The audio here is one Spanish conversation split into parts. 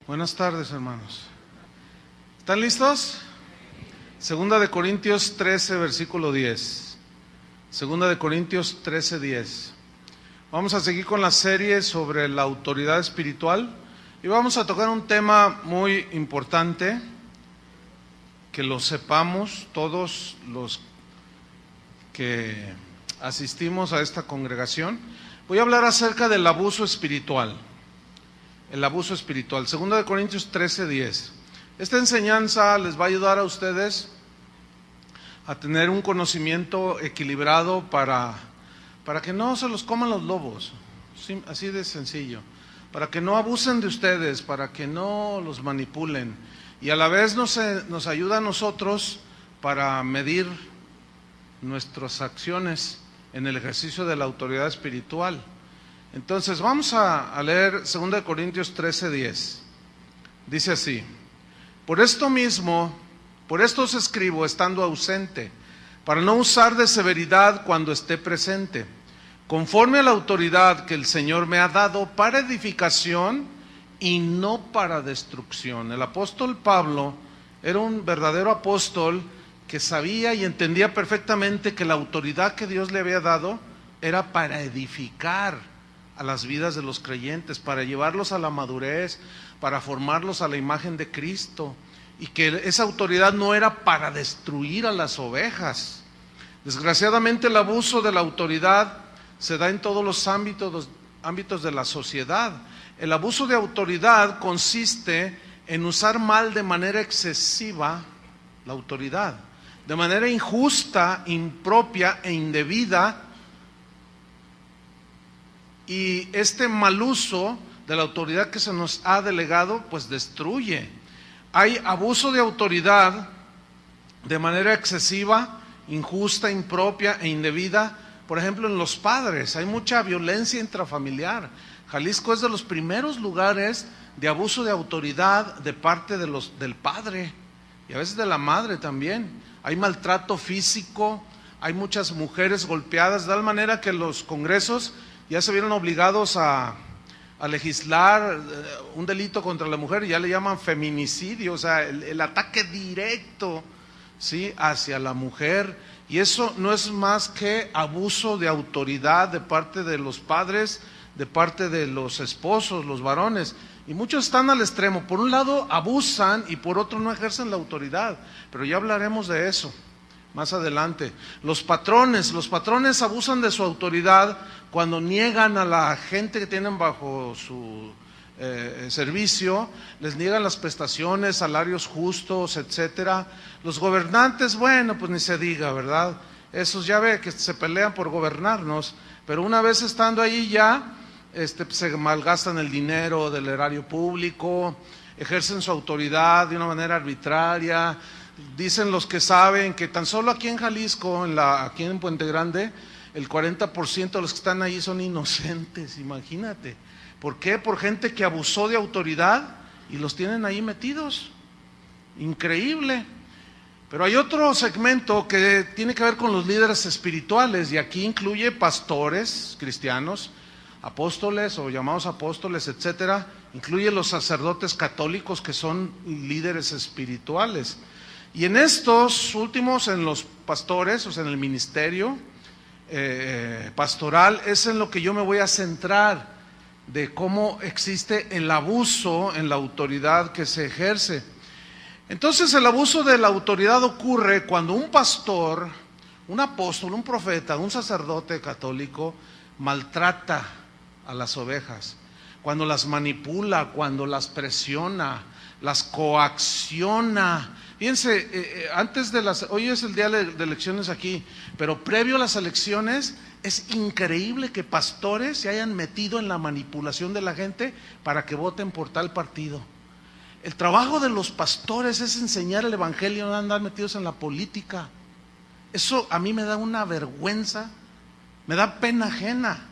Buenas tardes, hermanos. ¿Están listos? Segunda de Corintios 13, versículo 10. Segunda de Corintios 13, 10. Vamos a seguir con la serie sobre la autoridad espiritual y vamos a tocar un tema muy importante, que lo sepamos todos los que asistimos a esta congregación. Voy a hablar acerca del abuso espiritual. El abuso espiritual, 2 de Corintios 13, 10. Esta enseñanza les va a ayudar a ustedes a tener un conocimiento equilibrado para que no se los coman los lobos, así de sencillo, para que no abusen de ustedes, para que no los manipulen, y a la vez nos ayuda a nosotros para medir nuestras acciones en el ejercicio de la autoridad espiritual. Entonces vamos a leer 2 de Corintios 13, 10. Dice así: por esto os escribo estando ausente, para no usar de severidad cuando esté presente, conforme a la autoridad que el Señor me ha dado para edificación y no para destrucción. El apóstol Pablo era un verdadero apóstol que sabía y entendía perfectamente que la autoridad que Dios le había dado era para edificar a las vidas de los creyentes, para llevarlos a la madurez, para formarlos a la imagen de Cristo, y que esa autoridad no era para destruir a las ovejas. Desgraciadamente el abuso de la autoridad se da en todos los ámbitos de la sociedad. El abuso de autoridad consiste en usar mal de manera excesiva la autoridad, de manera injusta, impropia e indebida. Y este mal uso de la autoridad que se nos ha delegado, pues destruye. Hay abuso de autoridad de manera excesiva, injusta, impropia e indebida. Por ejemplo, en los padres hay mucha violencia intrafamiliar. Jalisco es de los primeros lugares de abuso de autoridad de parte del padre y a veces de la madre también. Hay maltrato físico, hay muchas mujeres golpeadas, de tal manera que los congresos ya se vieron obligados a legislar un delito contra la mujer, y ya le llaman feminicidio, o sea, el ataque directo, ¿sí?, hacia la mujer. Y eso no es más que abuso de autoridad de parte de los padres, de parte de los esposos, los varones. Y muchos están al extremo. Por un lado abusan y por otro no ejercen la autoridad, pero ya hablaremos de eso más adelante. Los patrones abusan de su autoridad cuando niegan a la gente que tienen bajo su servicio, les niegan las prestaciones, salarios justos, etcétera. Los gobernantes, bueno, pues ni se diga, ¿verdad? Esos ya ve que se pelean por gobernarnos, pero una vez estando ahí ya, se malgastan el dinero del erario público, ejercen su autoridad de una manera arbitraria. Dicen los que saben que tan solo aquí en Jalisco, aquí en Puente Grande, el 40% de los que están ahí son inocentes, imagínate. ¿Por qué? Por gente que abusó de autoridad y los tienen ahí metidos. Increíble. Pero hay otro segmento que tiene que ver con los líderes espirituales, y aquí incluye pastores cristianos, apóstoles o llamados apóstoles, etcétera. Incluye los sacerdotes católicos, que son líderes espirituales. Y en estos últimos, en los pastores, o sea, en el ministerio pastoral, es en lo que yo me voy a centrar, de cómo existe el abuso en la autoridad que se ejerce. Entonces, el abuso de la autoridad ocurre cuando un pastor, un apóstol, un profeta, un sacerdote católico maltrata a las ovejas, cuando las manipula, cuando las presiona, las coacciona. Fíjense, hoy es el día de elecciones aquí, pero previo a las elecciones es increíble que pastores se hayan metido en la manipulación de la gente para que voten por tal partido. El trabajo de los pastores es enseñar el evangelio, no andar metidos en la política. Eso a mí me da una vergüenza, me da pena ajena,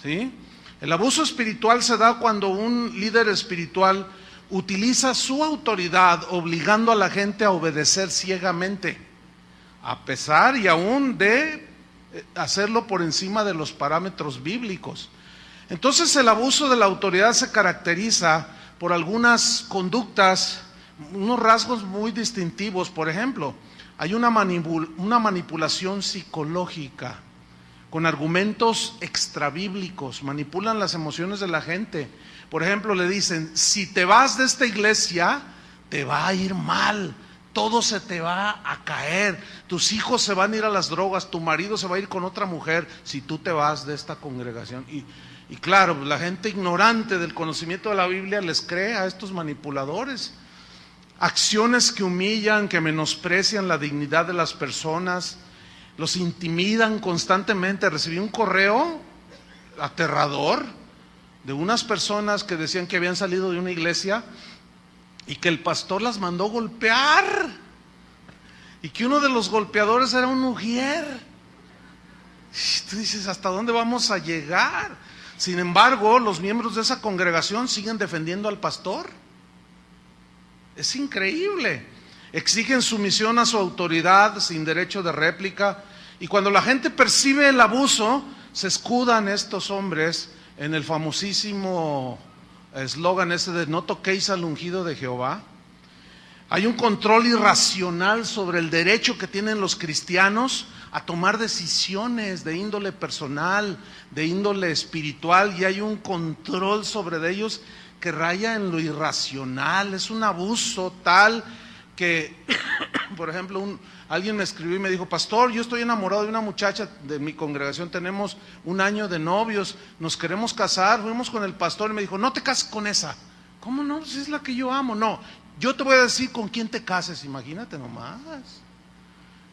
¿sí? El abuso espiritual se da cuando un líder espiritual utiliza su autoridad obligando a la gente a obedecer ciegamente, a pesar y aún de hacerlo por encima de los parámetros bíblicos. Entonces el abuso de la autoridad se caracteriza por algunas conductas, unos rasgos muy distintivos. Por ejemplo, hay una manipulación psicológica con argumentos extrabíblicos, manipulan las emociones de la gente. Por ejemplo, le dicen, si te vas de esta iglesia, te va a ir mal, todo se te va a caer, tus hijos se van a ir a las drogas, tu marido se va a ir con otra mujer, si tú te vas de esta congregación. Y claro, la gente ignorante del conocimiento de la Biblia les cree a estos manipuladores. Acciones que humillan, que menosprecian la dignidad de las personas, los intimidan constantemente. Recibí un correo aterrador de unas personas que decían que habían salido de una iglesia y que el pastor las mandó golpear, y que uno de los golpeadores era un ujier. Y tú dices, ¿hasta dónde vamos a llegar? Sin embargo, los miembros de esa congregación siguen defendiendo al pastor. Es increíble. Exigen sumisión a su autoridad sin derecho de réplica, y cuando la gente percibe el abuso, se escudan estos hombres en el famosísimo eslogan ese de no toquéis al ungido de Jehová. Hay un control irracional sobre el derecho que tienen los cristianos a tomar decisiones de índole personal, de índole espiritual, y hay un control sobre ellos que raya en lo irracional. Es un abuso tal que, por ejemplo, alguien me escribió y me dijo, pastor, yo estoy enamorado de una muchacha de mi congregación, tenemos 1 año de novios, nos queremos casar, fuimos con el pastor y me dijo, no te cases con esa. ¿Cómo no? Si es la que yo amo. No, yo te voy a decir con quién te cases, imagínate nomás.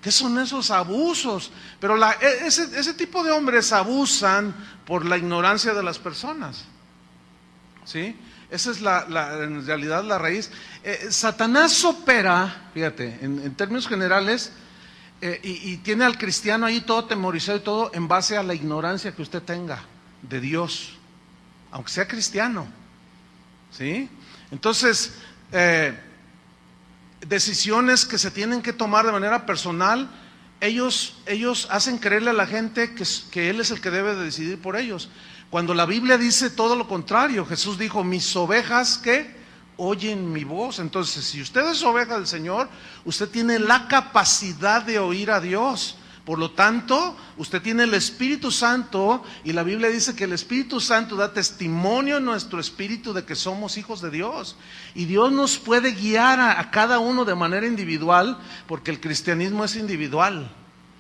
¿Qué son esos abusos? Pero ese tipo de hombres abusan por la ignorancia de las personas, ¿sí? Esa es en realidad la raíz. Satanás opera, fíjate, en términos generales, y tiene al cristiano ahí todo temorizado y todo en base a la ignorancia que usted tenga de Dios, aunque sea cristiano, ¿sí? Entonces, decisiones que se tienen que tomar de manera personal, ellos hacen creerle a la gente que Él es el que debe de decidir por ellos, cuando la Biblia dice todo lo contrario. Jesús dijo, mis ovejas que oyen mi voz. Entonces, si usted es oveja del Señor, usted tiene la capacidad de oír a Dios. Por lo tanto, usted tiene el Espíritu Santo, y la Biblia dice que el Espíritu Santo da testimonio en nuestro espíritu de que somos hijos de Dios. Y Dios nos puede guiar a cada uno de manera individual, porque el cristianismo es individual,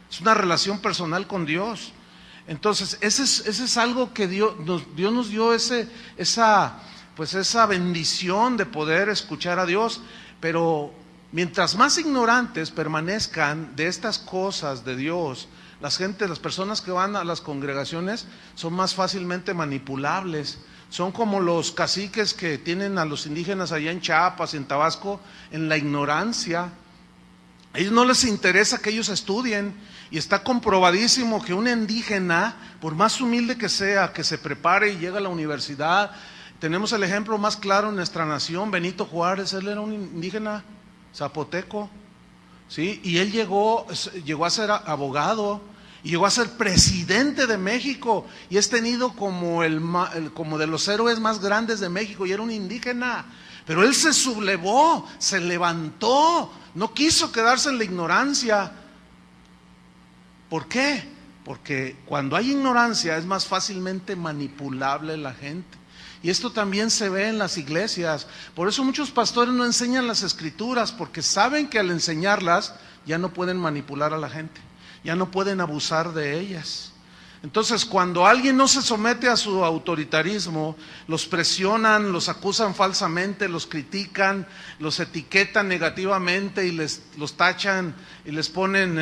es una relación personal con Dios. Entonces, ese es algo que Dios nos dio esa bendición de poder escuchar a Dios. Pero mientras más ignorantes permanezcan de estas cosas de Dios, las personas que van a las congregaciones son más fácilmente manipulables. Son como los caciques que tienen a los indígenas allá en Chiapas, en Tabasco, en la ignorancia. A ellos no les interesa que ellos estudien, y está comprobadísimo que un indígena, por más humilde que sea, que se prepare y llegue a la universidad. Tenemos el ejemplo más claro en nuestra nación, Benito Juárez. Él era un indígena zapoteco, ¿sí? Y él llegó a ser abogado, y llegó a ser presidente de México, y es tenido como como de los héroes más grandes de México, y era un indígena. Pero él se sublevó, se levantó, no quiso quedarse en la ignorancia. ¿Por qué? Porque cuando hay ignorancia es más fácilmente manipulable la gente. Y esto también se ve en las iglesias. Por eso muchos pastores no enseñan las escrituras, porque saben que al enseñarlas ya no pueden manipular a la gente, ya no pueden abusar de ellas. Entonces, cuando alguien no se somete a su autoritarismo, los presionan, los acusan falsamente, los critican, los etiquetan negativamente y los tachan y les ponen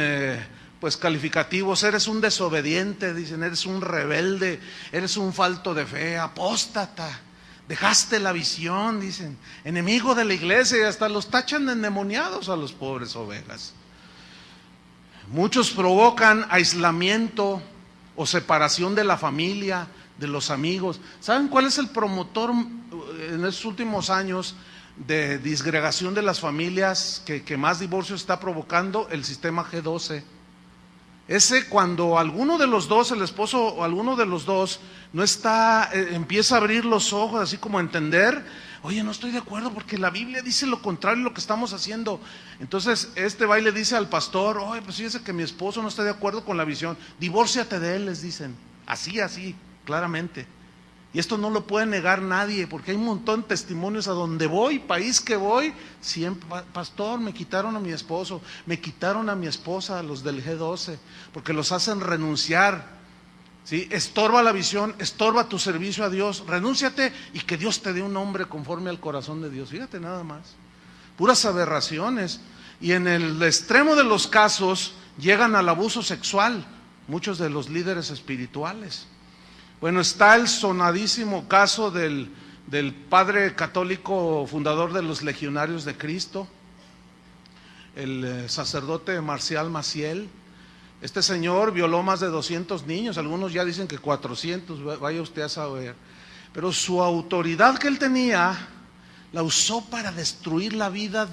calificativos. Eres un desobediente, dicen, eres un rebelde, eres un falto de fe, apóstata, dejaste la visión, dicen, enemigo de la iglesia, y hasta los tachan de endemoniados a los pobres ovejas. Muchos provocan aislamiento o separación de la familia, de los amigos. ¿Saben cuál es el promotor en estos últimos años de disgregación de las familias que más divorcios está provocando? El sistema G12. Ese, cuando alguno de los dos, el esposo o alguno de los dos, no está, empieza a abrir los ojos, así como a entender, Oye, no estoy de acuerdo porque la Biblia dice lo contrario de lo que estamos haciendo. Entonces va y le dice al pastor: oye, pues fíjese que mi esposo no está de acuerdo con la visión, divórciate de él, les dicen. Así, claramente. Y esto no lo puede negar nadie, porque hay un montón de testimonios a donde voy, país que voy, siempre: pastor, me quitaron a mi esposo, me quitaron a mi esposa, los del G12, porque los hacen renunciar. ¿Sí? Estorba la visión, estorba tu servicio a Dios. Renúnciate y que Dios te dé un hombre conforme al corazón de Dios. Fíjate nada más, puras aberraciones. Y en el extremo de los casos llegan al abuso sexual muchos de los líderes espirituales. Bueno, está el sonadísimo caso del padre católico fundador de los Legionarios de Cristo, el sacerdote Marcial Maciel. Este señor violó más de 200 niños, algunos ya dicen que 400, vaya usted a saber. Pero su autoridad que él tenía la usó para destruir la vida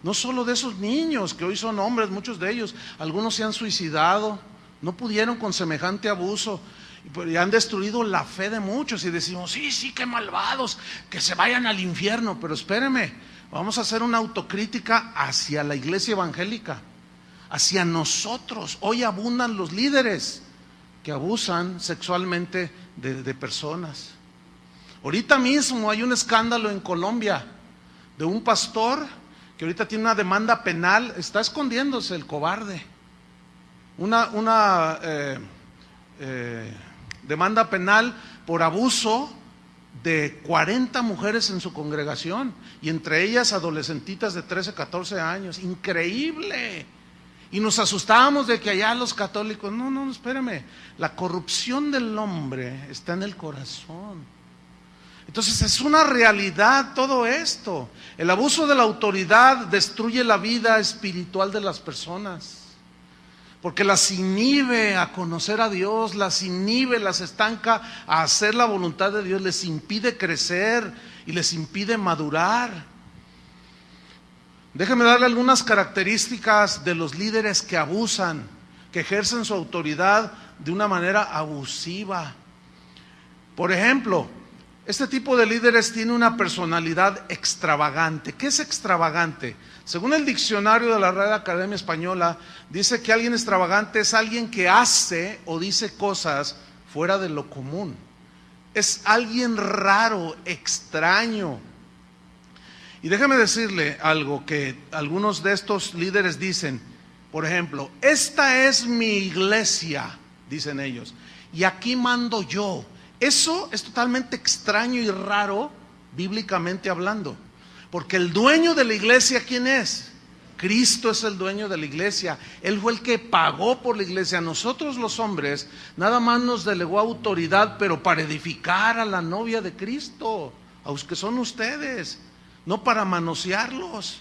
no solo de esos niños, que hoy son hombres, muchos de ellos, algunos se han suicidado, no pudieron con semejante abuso, y han destruido la fe de muchos. Y decimos: sí, qué malvados, que se vayan al infierno. Pero espéreme, vamos a hacer una autocrítica hacia la iglesia evangélica, hacia nosotros. Hoy abundan los líderes que abusan sexualmente de personas. Ahorita mismo hay un escándalo en Colombia de un pastor que ahorita tiene una demanda penal, está escondiéndose el cobarde. Una demanda penal por abuso de 40 mujeres en su congregación, y entre ellas adolescentitas de 13, 14 años. Increíble. Y nos asustábamos de que allá los católicos, no, espérame, la corrupción del hombre está en el corazón. Entonces es una realidad todo esto. El abuso de la autoridad destruye la vida espiritual de las personas, porque las inhibe a conocer a Dios, las inhibe, las estanca a hacer la voluntad de Dios, les impide crecer y les impide madurar. Déjeme darle algunas características de los líderes que abusan, que ejercen su autoridad de una manera abusiva. Por ejemplo, este tipo de líderes tiene una personalidad extravagante. ¿Qué es extravagante? Según el diccionario de la Real Academia Española, dice que alguien extravagante es alguien que hace o dice cosas fuera de lo común. Es alguien raro, extraño. Y déjeme decirle algo que algunos de estos líderes dicen. Por ejemplo: esta es mi iglesia, dicen ellos, y aquí mando yo. Eso es totalmente extraño y raro, bíblicamente hablando, porque el dueño de la iglesia, ¿quién es? Cristo es el dueño de la iglesia. Él fue el que pagó por la iglesia. Nosotros los hombres nada más nos delegó autoridad, pero para edificar a la novia de Cristo, a los que son ustedes, no para manosearlos.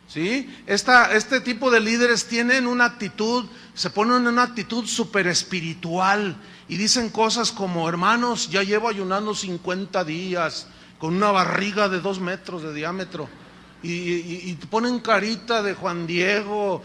¿Sí? Este tipo de líderes tienen una actitud, se ponen en una actitud súper espiritual y dicen cosas como: hermanos, ya llevo ayunando 50 días con una barriga de 2 metros de diámetro. Y ponen carita de Juan Diego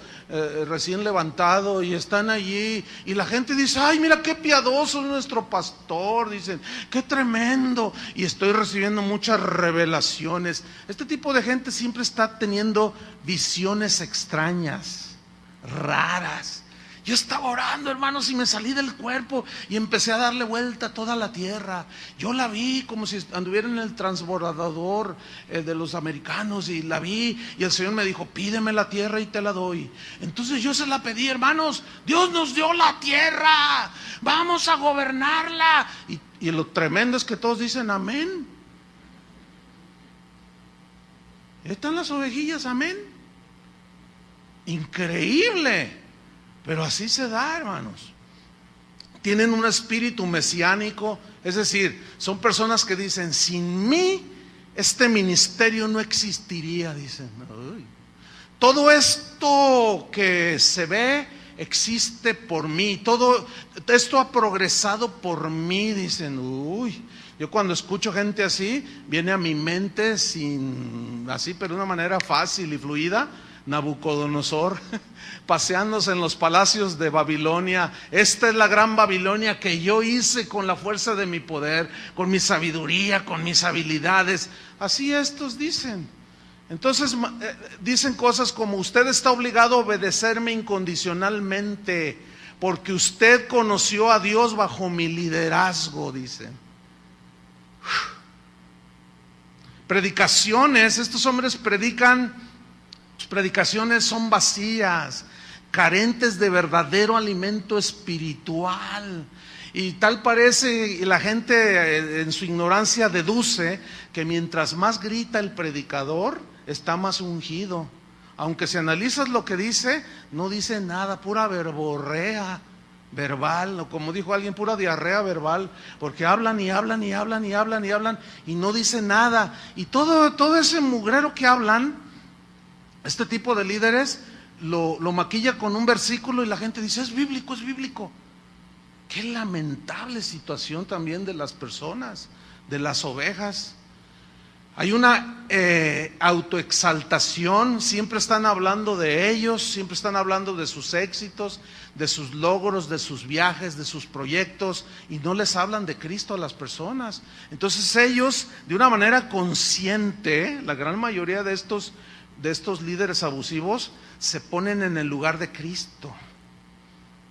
recién levantado, y están allí, y la gente dice: ay, mira qué piadoso es nuestro pastor, dicen, qué tremendo, y estoy recibiendo muchas revelaciones. Este tipo de gente siempre está teniendo visiones extrañas, raras. Yo estaba orando, hermanos, y me salí del cuerpo y empecé a darle vuelta a toda la tierra. Yo la vi como si anduviera en el transbordador de los americanos, y la vi, y el Señor me dijo: pídeme la tierra y te la doy. Entonces yo se la pedí. Hermanos, Dios nos dio la tierra, vamos a gobernarla. Y lo tremendo es que todos dicen amén. Están las ovejillas, amén. Increíble. Pero así se da, hermanos. Tienen un espíritu mesiánico, es decir, son personas que dicen: sin mí este ministerio no existiría, dicen. Uy. Todo esto que se ve existe por mí, todo esto ha progresado por mí, dicen. Uy, yo cuando escucho gente así, viene a mi mente así, pero de una manera fácil y fluida, Nabucodonosor, paseándose en los palacios de Babilonia. Esta es la gran Babilonia que yo hice con la fuerza de mi poder, con mi sabiduría, con mis habilidades. Así estos dicen. Entonces dicen cosas como: usted está obligado a obedecerme incondicionalmente, porque usted conoció a Dios bajo mi liderazgo, dicen. Predicaciones, estos hombres predican, sus predicaciones son vacías, carentes de verdadero alimento espiritual. Y tal parece, y la gente en su ignorancia deduce que mientras más grita el predicador, está más ungido. Aunque si analizas lo que dice, no dice nada, pura verborrea verbal, o como dijo alguien, pura diarrea verbal, porque hablan y hablan y hablan y hablan y hablan y no dicen nada. Y todo ese mugrero que hablan, este tipo de líderes lo maquilla con un versículo y la gente dice: es bíblico, es bíblico. Qué lamentable situación también de las personas, de las ovejas. Hay una autoexaltación, siempre están hablando de ellos, siempre están hablando de sus éxitos, de sus logros, de sus viajes, de sus proyectos, y no les hablan de Cristo a las personas. Entonces ellos, de una manera consciente, la gran mayoría de estos líderes abusivos se ponen en el lugar de Cristo,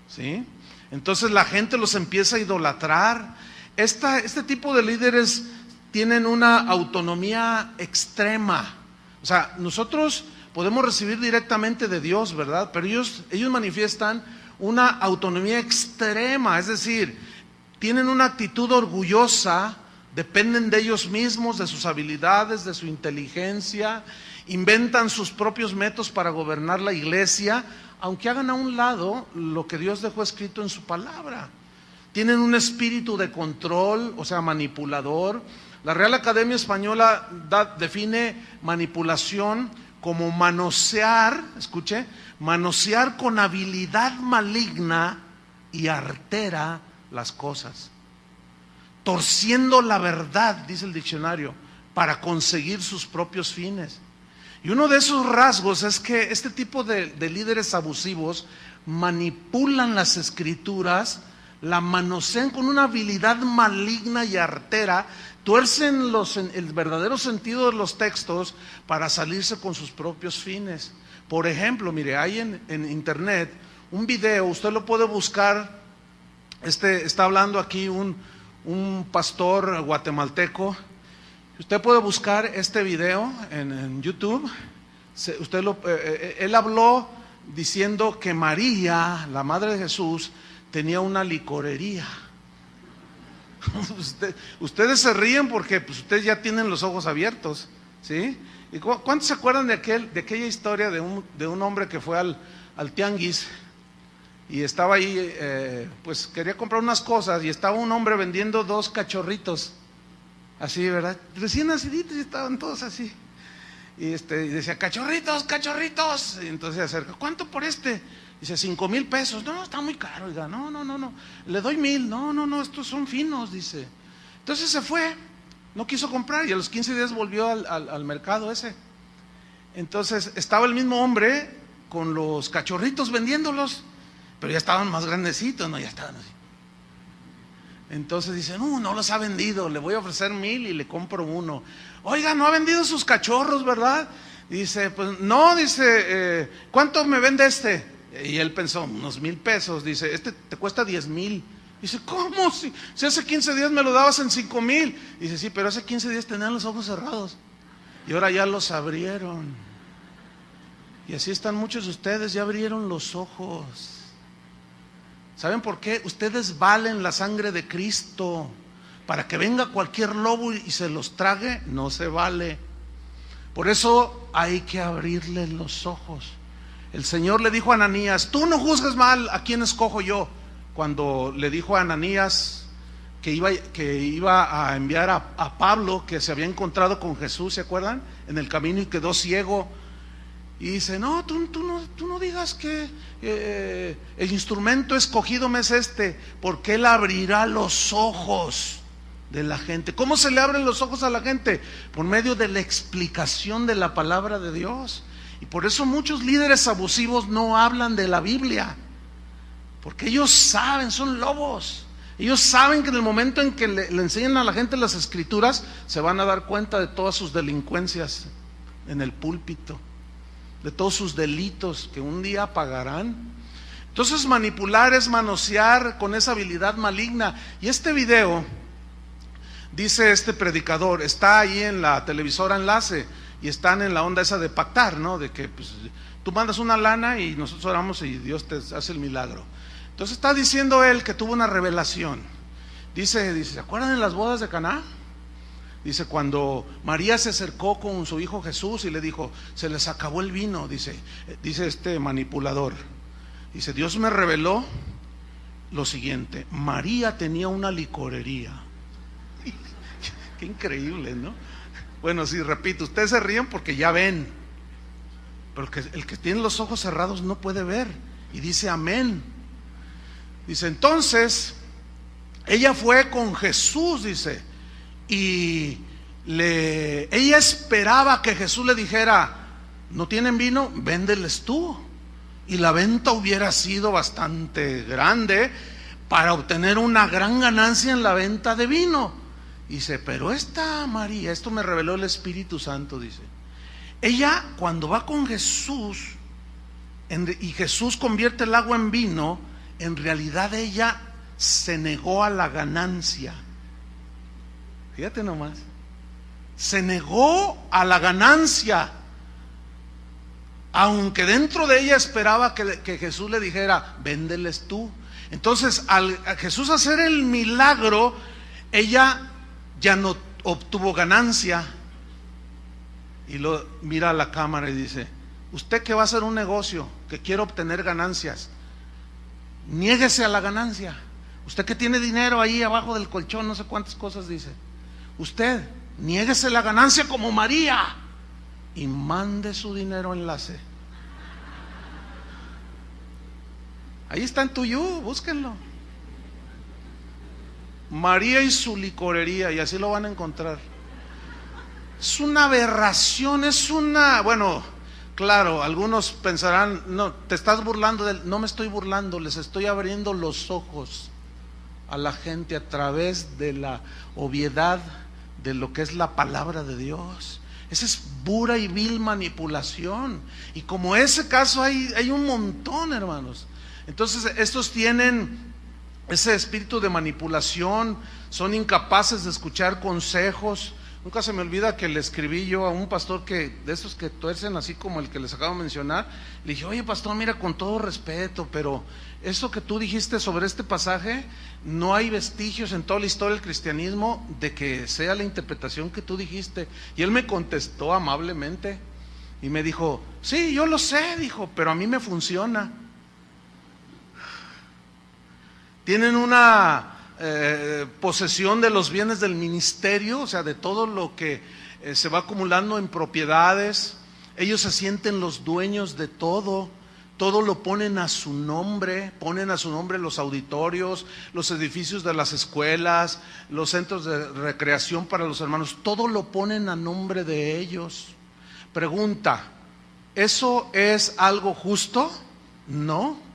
¿sí? Entonces la gente los empieza a idolatrar. Este tipo de líderes tienen una autonomía extrema. O sea, nosotros podemos recibir directamente de Dios, ¿verdad? Pero ellos manifiestan una autonomía extrema, es decir, tienen una actitud orgullosa, dependen de ellos mismos, de sus habilidades, de su inteligencia, inventan sus propios métodos para gobernar la iglesia, aunque hagan a un lado lo que Dios dejó escrito en su palabra. Tienen un espíritu de control, o sea, manipulador. La Real Academia Española define manipulación como manosear, escuche, manosear con habilidad maligna y artera las cosas, torciendo la verdad, dice el diccionario, para conseguir sus propios fines. Y uno de esos rasgos es que este tipo de líderes abusivos manipulan las escrituras, la manosean con una habilidad maligna y artera, tuercen el verdadero sentido de los textos para salirse con sus propios fines. Por ejemplo, mire, hay en internet un video, usted lo puede buscar, está hablando aquí un pastor guatemalteco. Usted puede buscar este video en YouTube. Él habló diciendo que María, la madre de Jesús, tenía una licorería. Ustedes se ríen porque pues, ustedes ya tienen los ojos abiertos, ¿sí? ¿Y cuántos se acuerdan de aquella historia de un hombre que fue al tianguis y estaba ahí, pues quería comprar unas cosas y estaba un hombre vendiendo 2 cachorritos, así, ¿verdad? Recién naciditos y estaban todos así. Y decía: cachorritos, cachorritos. Y entonces se acerca: ¿cuánto por este? Dice: 5,000 pesos. No, está muy caro, oiga. No, le doy 1,000. No, estos son finos, dice. Entonces se fue, no quiso comprar y a los 15 días volvió al mercado ese. Entonces estaba el mismo hombre con los cachorritos vendiéndolos, pero ya estaban más grandecitos, ¿no? Ya estaban así. Entonces dice: no los ha vendido, le voy a ofrecer 1,000 y le compro uno. Oiga, no ha vendido sus cachorros, ¿verdad? Dice: pues no, dice, ¿cuánto me vende este? Y él pensó: unos 1,000 pesos. Dice: este te cuesta 10,000. Dice: ¿cómo? Si hace 15 días me lo dabas en 5,000. Dice: sí, pero hace 15 días tenían los ojos cerrados y ahora ya los abrieron. Y así están muchos de ustedes, ya abrieron los ojos. ¿Saben por qué? Ustedes valen la sangre de Cristo. Para que venga cualquier lobo y se los trague, no se vale. Por eso hay que abrirle los ojos. El Señor le dijo a Ananías: tú no juzgues mal a quién escojo yo. Cuando le dijo a Ananías que iba a enviar a Pablo, que se había encontrado con Jesús, ¿se acuerdan? En el camino y quedó ciego. Y dice: no, tú no digas que el instrumento escogido me es porque Él abrirá los ojos de la gente. ¿Cómo se le abren los ojos a la gente? Por medio de la explicación de la palabra de Dios. Y por eso muchos líderes abusivos no hablan de la Biblia, porque ellos saben, son lobos. Ellos saben que en el momento en que le enseñan a la gente las escrituras, se van a dar cuenta de todas sus delincuencias en el púlpito, de todos sus delitos que un día pagarán. Entonces manipular es manosear con esa habilidad maligna. Y este video, dice este predicador, está ahí en la televisora Enlace, y están en la onda esa de pactar, ¿no? De que pues, tú mandas una lana y nosotros oramos y Dios te hace el milagro. Entonces está diciendo él que tuvo una revelación. Dice, ¿se acuerdan de las bodas de Caná? Dice, cuando María se acercó con su hijo Jesús y le dijo, se les acabó el vino, dice este manipulador. Dice, Dios me reveló lo siguiente: María tenía una licorería. Qué increíble, ¿no? Bueno, sí, repito, ustedes se ríen porque ya ven, pero el que tiene los ojos cerrados no puede ver. Y dice amén. Dice, entonces ella fue con Jesús, dice, y ella esperaba que Jesús le dijera, ¿no tienen vino? Véndeles tú. Y la venta hubiera sido bastante grande para obtener una gran ganancia en la venta de vino. Dice, pero esta María, esto me reveló el Espíritu Santo, dice, ella cuando va con Jesús y Jesús convierte el agua en vino, en realidad ella se negó a la ganancia. Fíjate nomás, se negó a la ganancia, aunque dentro de ella esperaba que Jesús le dijera, véndeles tú. Entonces al Jesús hacer el milagro, ella ya no obtuvo ganancia. Y lo mira a la cámara y dice, usted que va a hacer un negocio, que quiere obtener ganancias, niéguese a la ganancia. Usted que tiene dinero ahí abajo del colchón, no sé cuántas cosas dice, usted niéguese la ganancia como María y mande su dinero Enlace. Ahí está en TUYU, búsquenlo. María y su licorería, y así lo van a encontrar. Es una aberración, bueno, claro, algunos pensarán, no, te estás burlando de él. No me estoy burlando, les estoy abriendo los ojos a la gente a través de la obviedad de lo que es la palabra de Dios. Esa es pura y vil manipulación. Y como ese caso hay un montón, hermanos. Entonces estos tienen ese espíritu de manipulación, son incapaces de escuchar consejos. Nunca se me olvida que le escribí yo a un pastor de esos que tuercen así como el que les acabo de mencionar. Le dije, oye pastor, mira, con todo respeto, pero eso que tú dijiste sobre este pasaje, no hay vestigios en toda la historia del cristianismo de que sea la interpretación que tú dijiste. Y él me contestó amablemente y me dijo, sí, yo lo sé, dijo, pero a mí me funciona. Tienen una posesión de los bienes del ministerio, o sea, de todo lo que se va acumulando en propiedades. Ellos se sienten los dueños de todo, todo lo ponen a su nombre, ponen a su nombre los auditorios, los edificios de las escuelas, los centros de recreación para los hermanos, todo lo ponen a nombre de ellos. Pregunta, ¿eso es algo justo? No.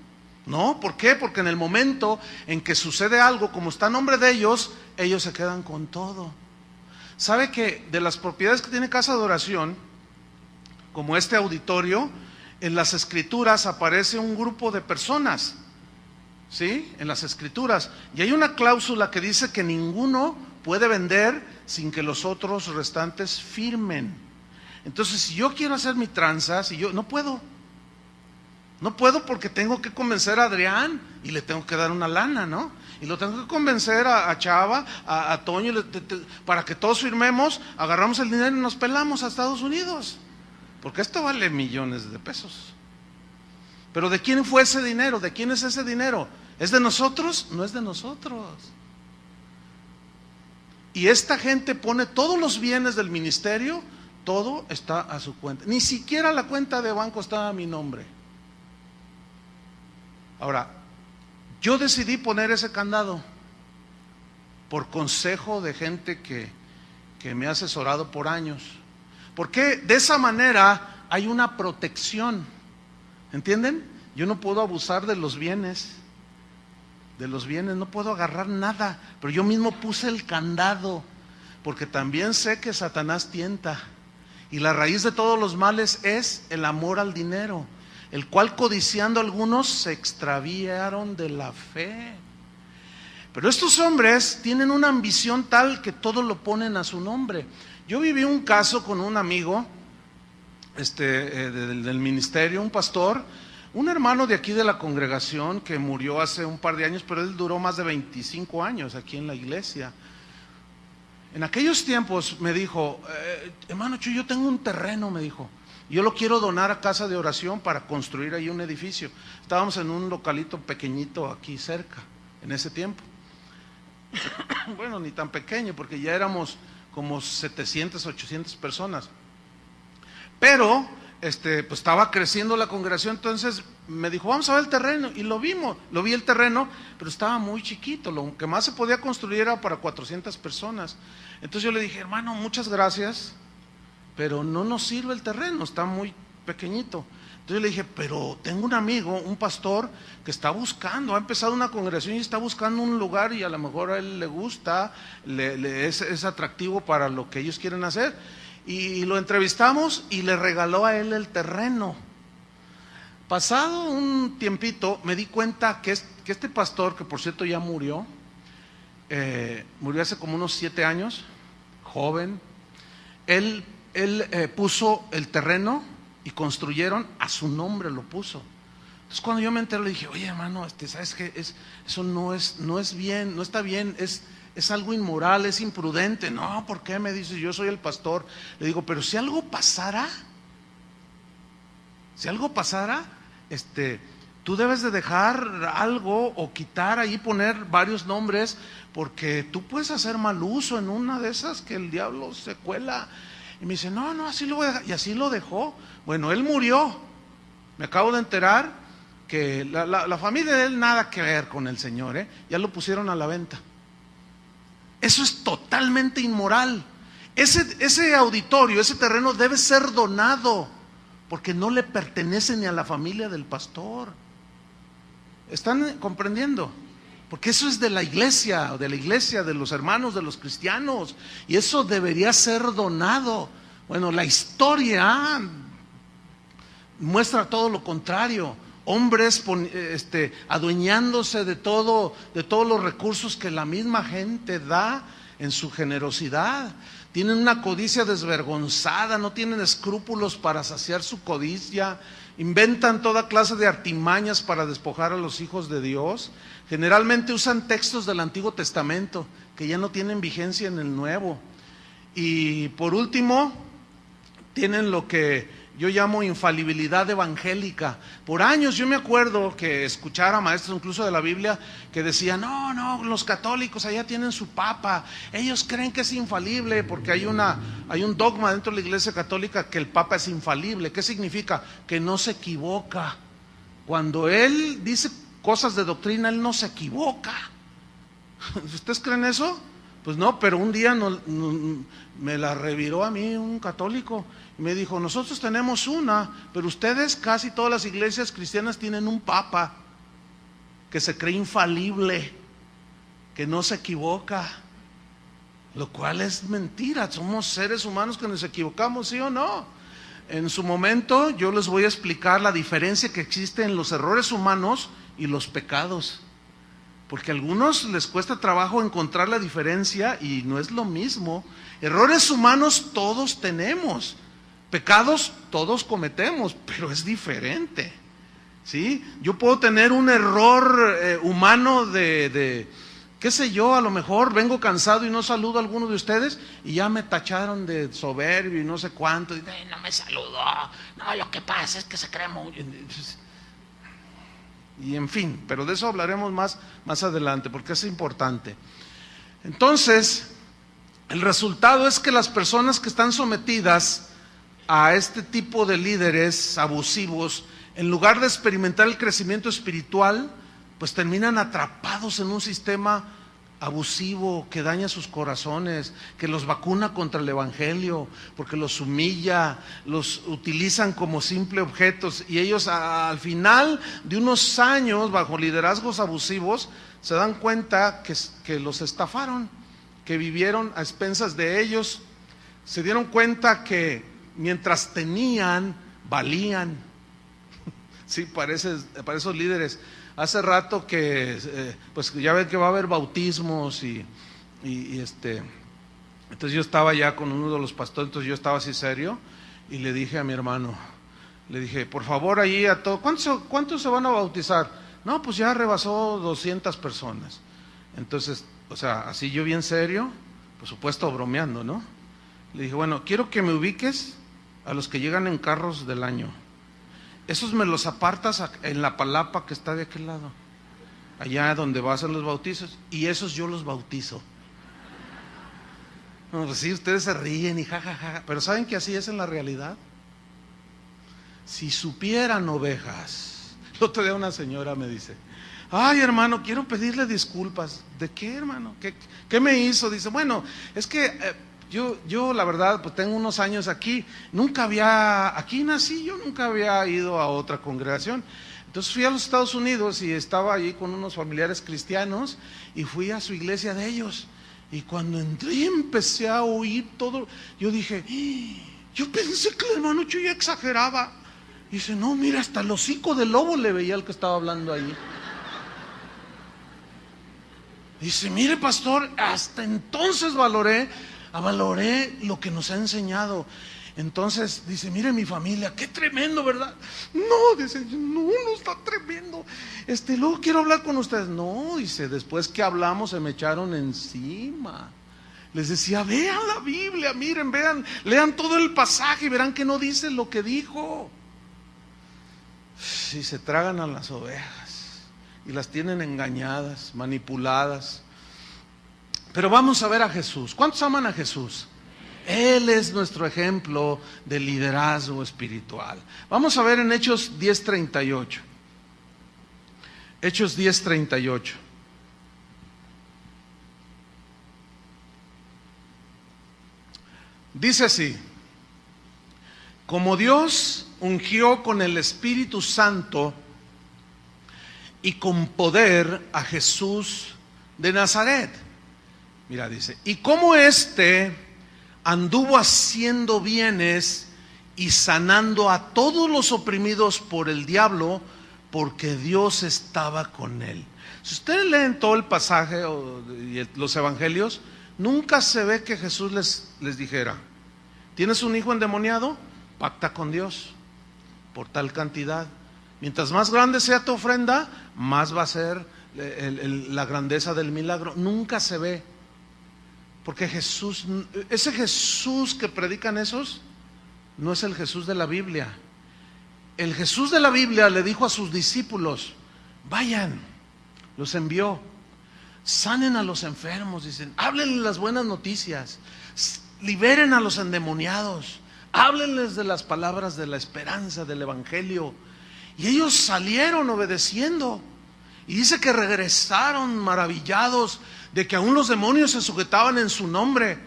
No, ¿por qué? Porque en el momento en que sucede algo, como está a nombre de ellos, ellos se quedan con todo. ¿Sabe que de las propiedades que tiene casa de oración, como este auditorio, en las escrituras aparece un grupo de personas? ¿Sí? En las escrituras. Y hay una cláusula que dice que ninguno puede vender sin que los otros restantes firmen. Entonces, si yo quiero hacer mi tranza, no puedo. No puedo porque tengo que convencer a Adrián y le tengo que dar una lana, ¿no? Y lo tengo que convencer a Chava, a Toño, para que todos firmemos, agarramos el dinero y nos pelamos a Estados Unidos. Porque esto vale millones de pesos. Pero ¿de quién fue ese dinero? ¿De quién es ese dinero? ¿Es de nosotros? No es de nosotros. Y esta gente pone todos los bienes del ministerio, todo está a su cuenta. Ni siquiera la cuenta de banco está a mi nombre. Ahora, yo decidí poner ese candado por consejo de gente que me ha asesorado por años. Porque de esa manera hay una protección, ¿entienden? Yo no puedo abusar de los bienes, no puedo agarrar nada, pero yo mismo puse el candado, porque también sé que Satanás tienta, y la raíz de todos los males es el amor al dinero, el cual codiciando algunos se extraviaron de la fe. Pero estos hombres tienen una ambición tal que todo lo ponen a su nombre. Yo viví un caso con un amigo del ministerio, un pastor, un hermano de aquí de la congregación que murió hace un par de años, pero él duró más de 25 años aquí en la iglesia. En aquellos tiempos me dijo, hermano Chuy, yo tengo un terreno, me dijo, yo lo quiero donar a Casa de Oración para construir ahí un edificio. Estábamos en un localito pequeñito aquí cerca, en ese tiempo. Bueno, ni tan pequeño, porque ya éramos como 700, 800 personas. Pero pues estaba creciendo la congregación, entonces me dijo, vamos a ver el terreno, y lo vimos, lo vi el terreno, pero estaba muy chiquito, lo que más se podía construir era para 400 personas. Entonces yo le dije, hermano, muchas gracias, pero no nos sirve el terreno, está muy pequeñito. Entonces yo le dije, pero tengo un amigo, un pastor, que está buscando, ha empezado una congregación y está buscando un lugar y a lo mejor a él le gusta, es atractivo para lo que ellos quieren hacer. Y lo entrevistamos y le regaló a él el terreno. Pasado un tiempito me di cuenta que este pastor, que por cierto ya murió hace como unos 7 años, joven, él puso el terreno y construyeron, a su nombre lo puso. Entonces cuando yo me enteré le dije, oye hermano, ¿sabes qué? Eso no es bien, no está bien, es algo inmoral, es imprudente. No, ¿por qué? Me dice, yo soy el pastor. Le digo, pero si algo pasara, tú debes de dejar algo o quitar ahí, poner varios nombres, porque tú puedes hacer mal uso en una de esas que el diablo se cuela. Y me dice, no, así lo voy a dejar. Y así lo dejó. Bueno, él murió. Me acabo de enterar que la familia de él nada que ver con el Señor, ya lo pusieron a la venta. Eso es totalmente inmoral. Ese auditorio, ese terreno debe ser donado, porque no le pertenece ni a la familia del pastor. ¿Están comprendiendo? Porque eso es de la iglesia, de los hermanos, de los cristianos, y eso debería ser donado. Bueno, la historia muestra todo lo contrario. Hombres adueñándose de todos los recursos que la misma gente da en su generosidad. Tienen una codicia desvergonzada, no tienen escrúpulos para saciar su codicia, inventan toda clase de artimañas para despojar a los hijos de Dios. Generalmente usan textos del Antiguo Testamento que ya no tienen vigencia en el Nuevo. Y por último, tienen lo que yo llamo infalibilidad evangélica. Por años yo me acuerdo que escuchara maestros incluso de la Biblia que decían, no, los católicos allá tienen su papa, ellos creen que es infalible porque hay un dogma dentro de la iglesia católica que el papa es infalible. ¿Qué significa? Que no se equivoca. Cuando él dice cosas de doctrina, él no se equivoca. ¿Ustedes creen eso? Pues no, pero un día me la reviró a mí un católico y me dijo, nosotros tenemos una, pero ustedes, casi todas las iglesias cristianas tienen un papa que se cree infalible, que no se equivoca, lo cual es mentira. Somos seres humanos que nos equivocamos, ¿sí o no? En su momento yo les voy a explicar la diferencia que existe en los errores humanos y los pecados, porque a algunos les cuesta trabajo encontrar la diferencia y no es lo mismo. Errores humanos todos tenemos, pecados todos cometemos, pero es diferente, ¿sí? Yo puedo tener un error humano de qué sé yo, a lo mejor vengo cansado y no saludo a alguno de ustedes y ya me tacharon de soberbio y no sé cuánto, y no me saludó, no, lo que pasa es que se cree muy... Y en fin, pero de eso hablaremos más adelante, porque es importante. Entonces, el resultado es que las personas que están sometidas a este tipo de líderes abusivos, en lugar de experimentar el crecimiento espiritual, pues terminan atrapados en un sistema abusivo que daña sus corazones, que los vacuna contra el evangelio, porque los humilla, los utilizan como simple objetos, y ellos al final de unos años bajo liderazgos abusivos se dan cuenta que los estafaron, que vivieron a expensas de ellos, se dieron cuenta que mientras tenían, valían. Sí, para esos líderes. Hace rato que, pues ya ven que va a haber bautismos y entonces yo estaba ya con uno de los pastores, entonces yo estaba así serio y le dije a mi hermano, le dije, por favor ahí a todos, ¿cuántos se van a bautizar? No, pues ya rebasó 200 personas. Entonces, o sea, así yo bien serio, por supuesto bromeando, ¿no? Le dije, bueno, quiero que me ubiques a los que llegan en carros del año. Esos me los apartas en la palapa que está de aquel lado, allá donde va a hacer los bautizos, y esos yo los bautizo. No, pues sí, ustedes se ríen y jajaja, pero ¿saben que así es en la realidad? Si supieran, ovejas. El otro día una señora me dice, ay hermano, quiero pedirle disculpas. ¿De qué, hermano? ¿Qué me hizo? Dice, bueno, es que yo la verdad, pues tengo unos años aquí, aquí nací, yo nunca había ido a otra congregación. Entonces fui a los Estados Unidos y estaba allí con unos familiares cristianos y fui a su iglesia de ellos. Y cuando entré y empecé a oír todo, yo dije, yo pensé que el hermano Chuy exageraba. Y dice, no, mira, hasta el hocico de lobo le veía al que estaba hablando ahí. Dice, mire pastor, hasta entonces valoré lo que nos ha enseñado. Entonces dice, mire mi familia, qué tremendo, ¿verdad? No, dice, no está tremendo. Luego quiero hablar con ustedes. No, dice, después que hablamos se me echaron encima. Les decía, vean la Biblia, miren, vean, lean todo el pasaje y verán que no dice lo que dijo. Y se tragan a las ovejas y las tienen engañadas, manipuladas. Pero vamos a ver a Jesús. ¿Cuántos aman a Jesús? Él es nuestro ejemplo de liderazgo espiritual. Vamos a ver en Hechos 10:38. Hechos 10:38. Dice así: como Dios ungió con el Espíritu Santo y con poder a Jesús de Nazaret. Mira, dice, y como anduvo haciendo bienes y sanando a todos los oprimidos por el diablo, porque Dios estaba con él. Si ustedes leen todo el pasaje y los evangelios, nunca se ve que Jesús les dijera, ¿tienes un hijo endemoniado? Pacta con Dios por tal cantidad. Mientras más grande sea tu ofrenda, más va a ser la grandeza del milagro. Nunca se ve. Porque ese Jesús que predican esos, no es el Jesús de la Biblia. El Jesús de la Biblia le dijo a sus discípulos, vayan, los envió, sanen a los enfermos, dicen, háblenles las buenas noticias, liberen a los endemoniados, háblenles de las palabras de la esperanza, del evangelio. Y ellos salieron obedeciendo. Y dice que regresaron maravillados de que aún los demonios se sujetaban en su nombre.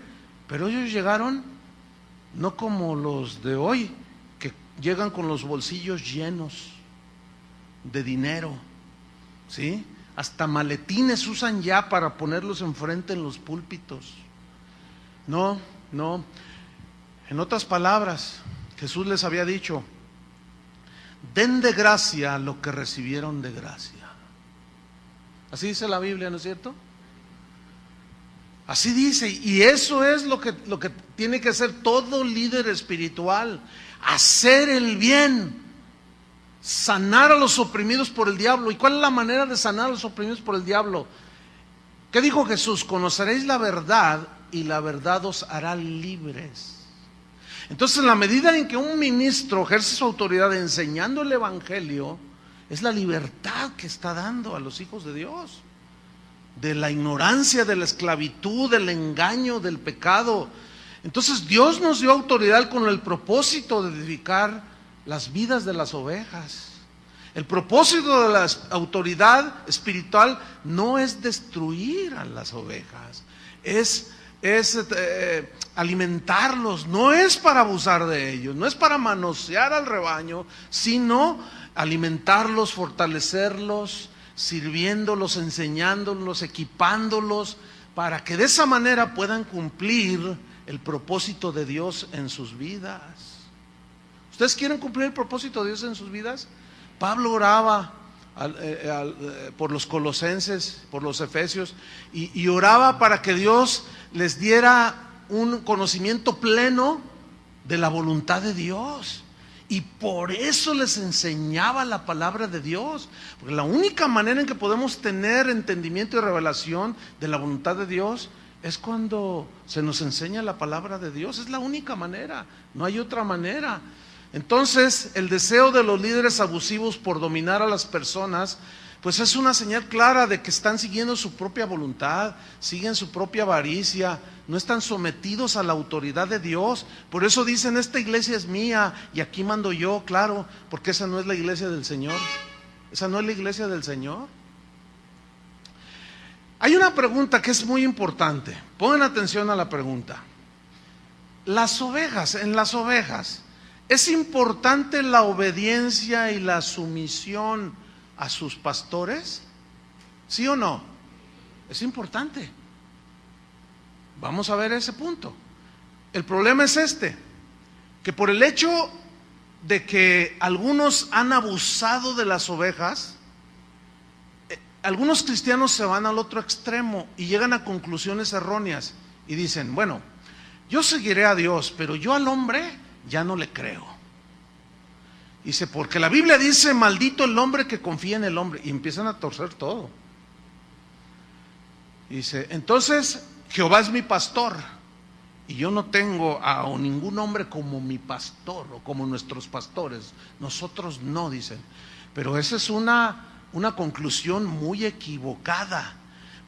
Pero ellos llegaron no como los de hoy, que llegan con los bolsillos llenos de dinero, ¿sí? Hasta maletines usan ya para ponerlos enfrente en los púlpitos. No. En otras palabras, Jesús les había dicho, den de gracia lo que recibieron de gracia. Así dice la Biblia, ¿no es cierto? Así dice, y eso es lo que tiene que hacer todo líder espiritual, hacer el bien, sanar a los oprimidos por el diablo. ¿Y cuál es la manera de sanar a los oprimidos por el diablo? ¿Qué dijo Jesús? Conoceréis la verdad y la verdad os hará libres. Entonces, en la medida en que un ministro ejerce su autoridad enseñando el evangelio, es la libertad que está dando a los hijos de Dios, de la ignorancia, de la esclavitud, del engaño, del pecado. Entonces Dios nos dio autoridad con el propósito de edificar las vidas de las ovejas. El propósito de la autoridad espiritual no es destruir a las ovejas, es alimentarlos, no es para abusar de ellos, no es para manosear al rebaño, sino alimentarlos, fortalecerlos, sirviéndolos, enseñándolos, equipándolos, para que de esa manera puedan cumplir el propósito de Dios en sus vidas. ¿Ustedes quieren cumplir el propósito de Dios en sus vidas? Pablo oraba por los colosenses, por los efesios, y oraba para que Dios les diera un conocimiento pleno de la voluntad de Dios. Y por eso les enseñaba la palabra de Dios, porque la única manera en que podemos tener entendimiento y revelación de la voluntad de Dios es cuando se nos enseña la palabra de Dios. Es la única manera, no hay otra manera. Entonces, el deseo de los líderes abusivos por dominar a las personas, pues es una señal clara de que están siguiendo su propia voluntad, siguen su propia avaricia, no están sometidos a la autoridad de Dios. Por eso dicen, esta iglesia es mía y aquí mando yo, claro, porque esa no es la iglesia del Señor. Esa no es la iglesia del Señor. Hay una pregunta que es muy importante, pongan atención a la pregunta. En las ovejas, ¿es importante la obediencia y la sumisión a sus pastores? ¿Sí o no? Es importante. Vamos a ver ese punto. El problema es que por el hecho de que algunos han abusado de las ovejas, algunos cristianos se van al otro extremo y llegan a conclusiones erróneas y dicen, bueno, yo seguiré a Dios, pero yo al hombre ya no le creo. Dice, porque la Biblia dice, maldito el hombre que confía en el hombre, y empiezan a torcer todo. Dice, entonces Jehová es mi pastor y yo no tengo a ningún hombre como mi pastor o como nuestros pastores. Nosotros no, dicen. Pero esa es una conclusión muy equivocada,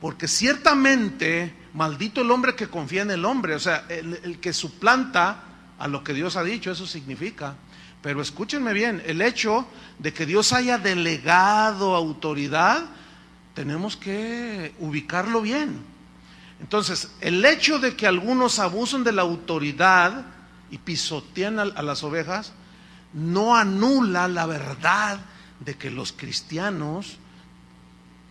porque ciertamente maldito el hombre que confía en el hombre, o sea, el que suplanta a lo que Dios ha dicho, eso significa. Pero escúchenme bien, el hecho de que Dios haya delegado autoridad, tenemos que ubicarlo bien. Entonces, el hecho de que algunos abusen de la autoridad y pisotean a las ovejas, no anula la verdad de que los cristianos,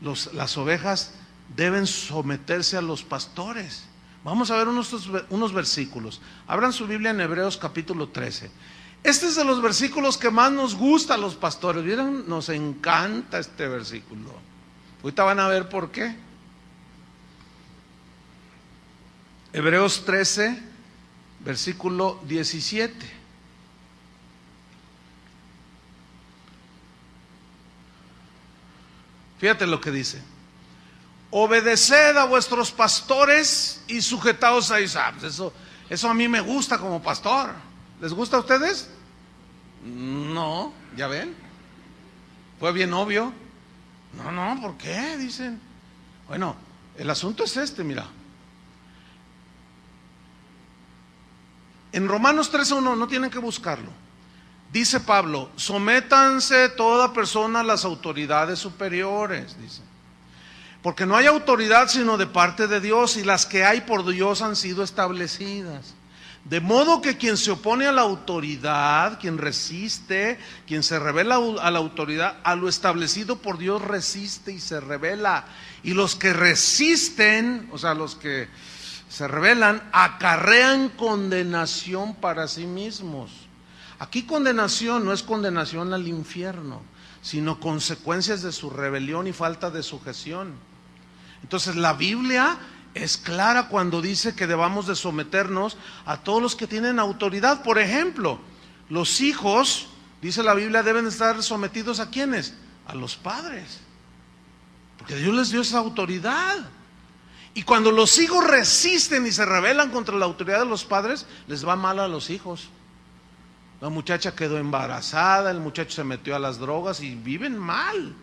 las ovejas, deben someterse a los pastores. Vamos a ver unos versículos. Abran su Biblia en Hebreos capítulo 13. Este es de los versículos que más nos gusta a los pastores. ¿Vieron? Nos encanta este versículo. Ahorita van a ver por qué. Hebreos 13, versículo 17. Fíjate lo que dice. Obedeced a vuestros pastores y sujetaos a ellos. Eso a mí me gusta como pastor. ¿Les gusta a ustedes? No, ¿ya ven? Fue bien obvio. No, ¿por qué? Dicen. Bueno, el asunto es mira. En Romanos 13:1, no tienen que buscarlo. Dice Pablo, sométanse toda persona a las autoridades superiores, dice. Porque no hay autoridad sino de parte de Dios, y las que hay por Dios han sido establecidas. De modo que quien se opone a la autoridad, quien resiste, quien se revela a la autoridad, a lo establecido por Dios resiste y se revela. Y los que resisten, o sea, los que se rebelan, acarrean condenación para sí mismos. Aquí condenación no es condenación al infierno, sino consecuencias de su rebelión y falta de sujeción. Entonces la Biblia es clara cuando dice que debamos de someternos a todos los que tienen autoridad. Por ejemplo, los hijos, dice la Biblia, deben estar sometidos ¿a quiénes? A los padres, porque Dios les dio esa autoridad. Y cuando los hijos resisten y se rebelan contra la autoridad de los padres, les va mal a los hijos. La muchacha quedó embarazada, el muchacho se metió a las drogas y viven mal.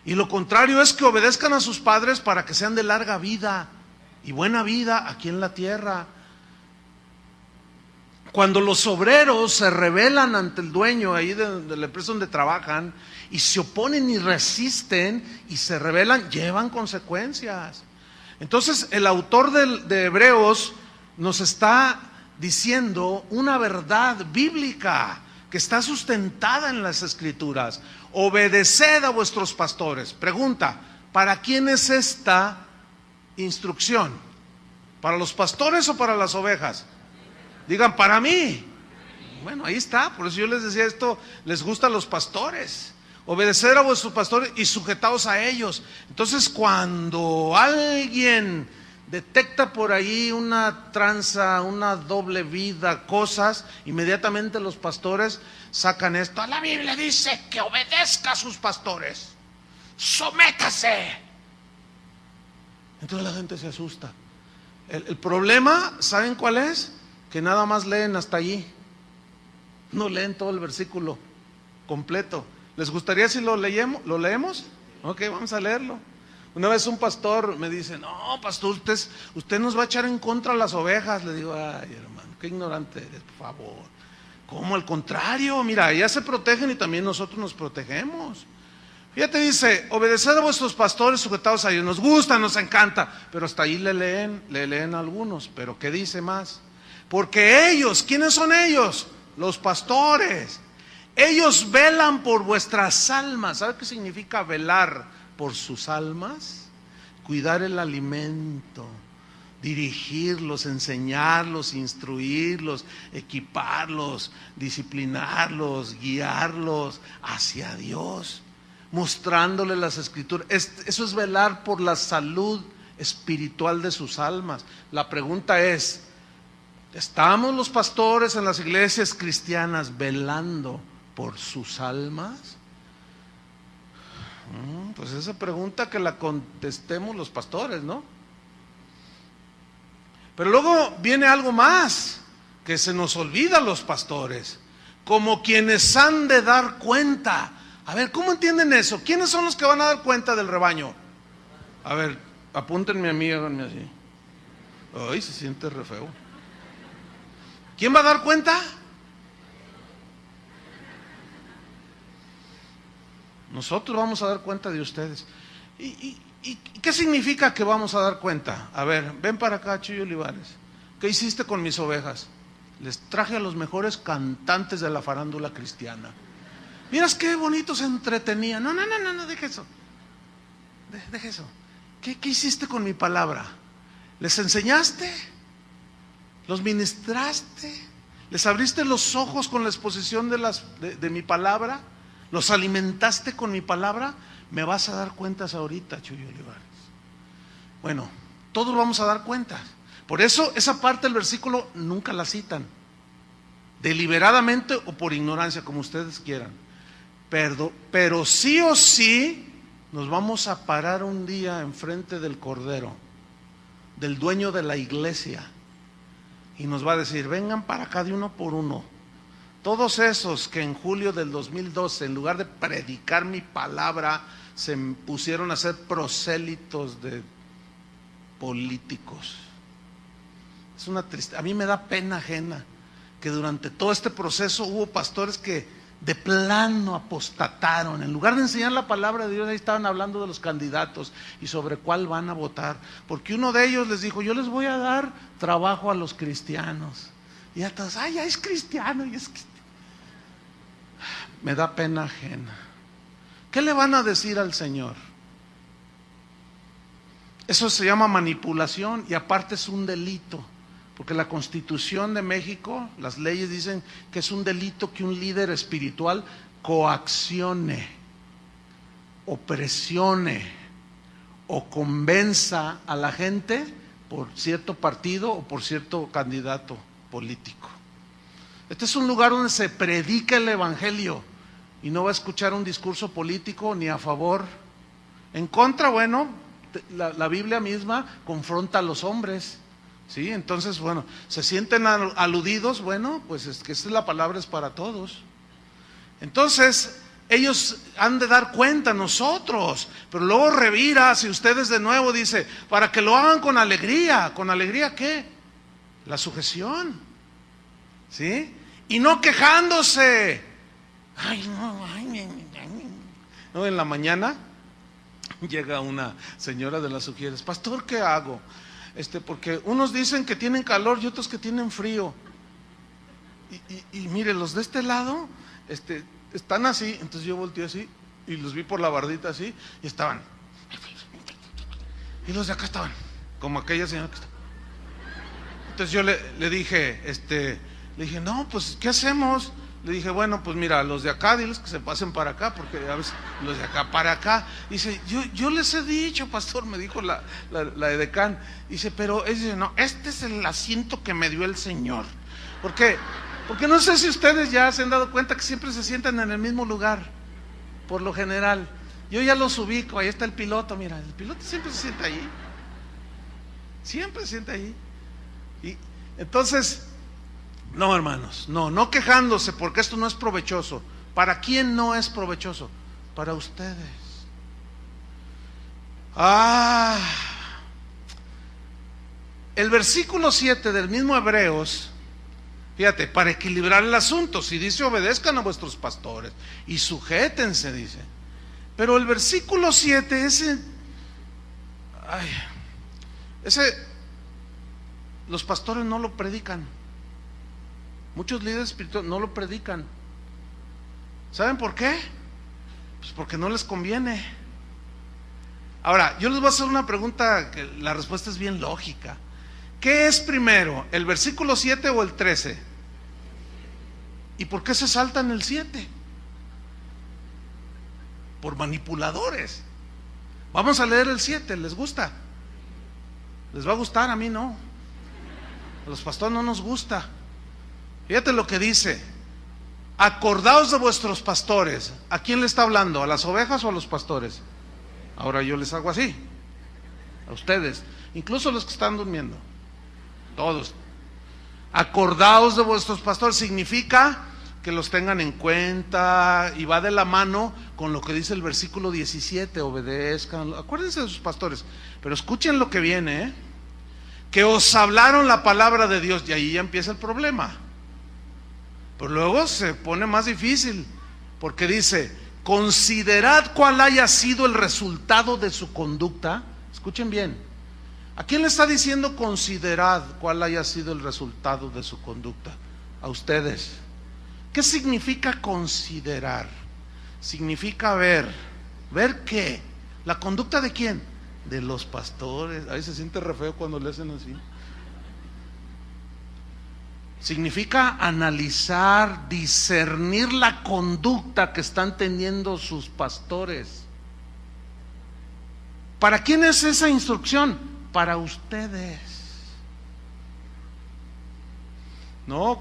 Y lo contrario es que obedezcan a sus padres para que sean de larga vida y buena vida aquí en la tierra. Cuando los obreros se rebelan ante el dueño ahí de la empresa donde trabajan y se oponen y resisten y se rebelan, llevan consecuencias. Entonces el autor de Hebreos nos está diciendo una verdad bíblica que está sustentada en las Escrituras. Obedeced a vuestros pastores. Pregunta, ¿para quién es esta instrucción? ¿Para los pastores o para las ovejas? Digan, para mí. Bueno, ahí está, por eso yo les decía esto, les gusta a los pastores. Obedecer a vuestros pastores y sujetaos a ellos. Entonces, cuando alguien detecta por ahí una tranza, una doble vida, cosas, inmediatamente los pastores sacan esto. La Biblia dice que obedezca a sus pastores, sométase. Entonces la gente se asusta. El problema, ¿saben cuál es? Que nada más leen hasta allí, no leen todo el versículo completo. ¿Les gustaría si lo leemos? Ok, vamos a leerlo. Una vez un pastor me dice, no, pastor, usted nos va a echar en contra a las ovejas. Le digo, ay, hermano, qué ignorante eres, por favor. ¿Cómo? Al contrario, mira, ellas se protegen y también nosotros nos protegemos. Fíjate, dice, obedeced a vuestros pastores, sujetados a ellos. Nos gusta, nos encanta, pero hasta ahí le leen algunos. Pero ¿qué dice más? Porque ellos, ¿quiénes son ellos? Los pastores. Ellos velan por vuestras almas. ¿Sabe qué significa velar por sus almas? Cuidar el alimento, dirigirlos, enseñarlos, instruirlos, equiparlos, disciplinarlos, guiarlos hacia Dios, mostrándoles las Escrituras. Eso es velar por la salud espiritual de sus almas. La pregunta es, ¿estamos los pastores en las iglesias cristianas velando por sus almas? Pues esa pregunta que la contestemos los pastores, ¿no? Pero luego viene algo más que se nos olvida a los pastores, como quienes han de dar cuenta. A ver, ¿cómo entienden eso? ¿Quiénes son los que van a dar cuenta del rebaño? A ver, apúntenme a mí, háganme así. Ay, se siente re feo. ¿Quién va a dar cuenta? Nosotros vamos a dar cuenta de ustedes. ¿Y qué significa que vamos a dar cuenta? A ver, ven para acá, Chuy Olivares. ¿Qué hiciste con mis ovejas? Les traje a los mejores cantantes de la farándula cristiana. Miras qué bonito se entretenían. No, deje eso. Deje eso. ¿Qué hiciste con mi palabra? ¿Les enseñaste? ¿Los ministraste? ¿Les abriste los ojos con la exposición de mi palabra? ¿Los alimentaste con mi palabra? Me vas a dar cuentas ahorita, Chuy Olivares. Bueno, todos vamos a dar cuentas. Por eso esa parte del versículo nunca la citan, deliberadamente o por ignorancia, como ustedes quieran. Pero sí o sí nos vamos a parar un día enfrente del Cordero, del dueño de la iglesia, y nos va a decir, vengan para acá de uno por uno. Todos esos que en julio del 2012, en lugar de predicar mi palabra, se pusieron a ser prosélitos de políticos. Es una tristeza. A mí me da pena ajena que durante todo este proceso hubo pastores que de plano apostataron. En lugar de enseñar la palabra de Dios, ahí estaban hablando de los candidatos y sobre cuál van a votar. Porque uno de ellos les dijo, yo les voy a dar trabajo a los cristianos. Y ya todos, ay, ya es cristiano. Y es cristiano. Me da pena ajena. ¿Qué le van a decir al Señor? Eso se llama manipulación y aparte es un delito. Porque la Constitución de México, las leyes dicen que es un delito que un líder espiritual coaccione, o presione, o convenza a la gente por cierto partido o por cierto candidato político. Este es un lugar donde se predica el evangelio y no va a escuchar un discurso político ni a favor. En contra, bueno, la Biblia misma confronta a los hombres. Sí, entonces, bueno, se sienten aludidos, bueno, pues es que esta es la palabra, es para todos. Entonces, ellos han de dar cuenta, nosotros, pero luego revira, si ustedes de nuevo dice, para que lo hagan con alegría. ¿Con alegría qué? La sujeción. ¿sí? Y no quejándose. Ay, no, no, en la mañana llega una señora de las Ujieres: pastor, ¿qué hago? Porque unos dicen que tienen calor y otros que tienen frío. Y mire, los de este lado están así. Entonces yo volteé así y los vi por la bardita así y estaban. Y los de acá estaban como aquella señora que está. Entonces yo le dije, no, pues ¿qué hacemos? Le dije, bueno, pues mira, los de acá, diles que se pasen para acá, porque a veces los de acá para acá. Dice, yo les he dicho, pastor, me dijo la edecán. Dice, pero no, este es el asiento que me dio el Señor. ¿Por qué? Porque no sé si ustedes ya se han dado cuenta que siempre se sientan en el mismo lugar, por lo general. Yo ya los ubico, ahí está el piloto, mira, el piloto siempre se sienta ahí. Siempre se sienta ahí. Y entonces, no, hermanos, no quejándose, porque esto no es provechoso. ¿Para quién no es provechoso? Para ustedes. El versículo 7 del mismo Hebreos, fíjate, para equilibrar el asunto, si dice obedezcan a vuestros pastores y sujétense, dice. Pero el versículo 7, ese los pastores no lo predican. Muchos líderes espirituales no lo predican. ¿Saben por qué? Pues porque no les conviene. Ahora, yo les voy a hacer una pregunta que la respuesta es bien lógica. ¿Qué es primero, el versículo 7 o el 13? ¿Y por qué se saltan el 7? Por manipuladores. Vamos a leer el 7, ¿les gusta? ¿Les va a gustar? A mí no. A los pastores no nos gusta. Fíjate lo que dice: acordaos de vuestros pastores. ¿A quién le está hablando? ¿A las ovejas o a los pastores? Ahora yo les hago así, a ustedes, incluso los que están durmiendo, todos. Acordaos de vuestros pastores significa que los tengan en cuenta, y va de la mano con lo que dice el versículo 17, obedezcan, acuérdense de sus pastores. Pero escuchen lo que viene, que os hablaron la palabra de Dios, y ahí ya empieza el problema. Pero luego se pone más difícil, porque dice: considerad cuál haya sido el resultado de su conducta. Escuchen bien, ¿a quién le está diciendo considerad cuál haya sido el resultado de su conducta? A ustedes. ¿Qué significa considerar? Significa ver. ¿Ver qué? ¿La conducta de quién? De los pastores. Ahí se siente re feo cuando le hacen así. Significa analizar, discernir la conducta que están teniendo sus pastores. ¿Para quién es esa instrucción? Para ustedes. No,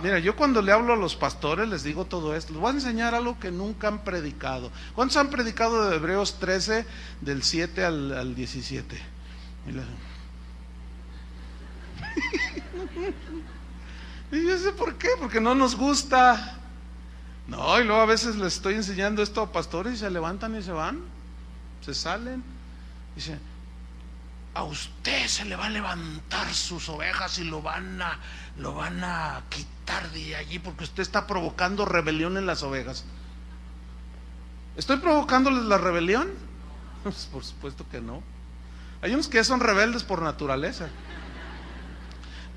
mira, yo cuando le hablo a los pastores les digo todo esto. Les voy a enseñar algo que nunca han predicado. ¿Cuántos han predicado de Hebreos 13, del 7 al 17? Y yo sé por qué, porque no nos gusta. No, y luego a veces les estoy enseñando esto a pastores y se levantan y se van, se salen. Dice: a usted se le va a levantar sus ovejas y lo van a quitar de allí porque usted está provocando rebelión en las ovejas. ¿Estoy provocándoles la rebelión? Pues por supuesto que no. Hay unos que ya son rebeldes por naturaleza.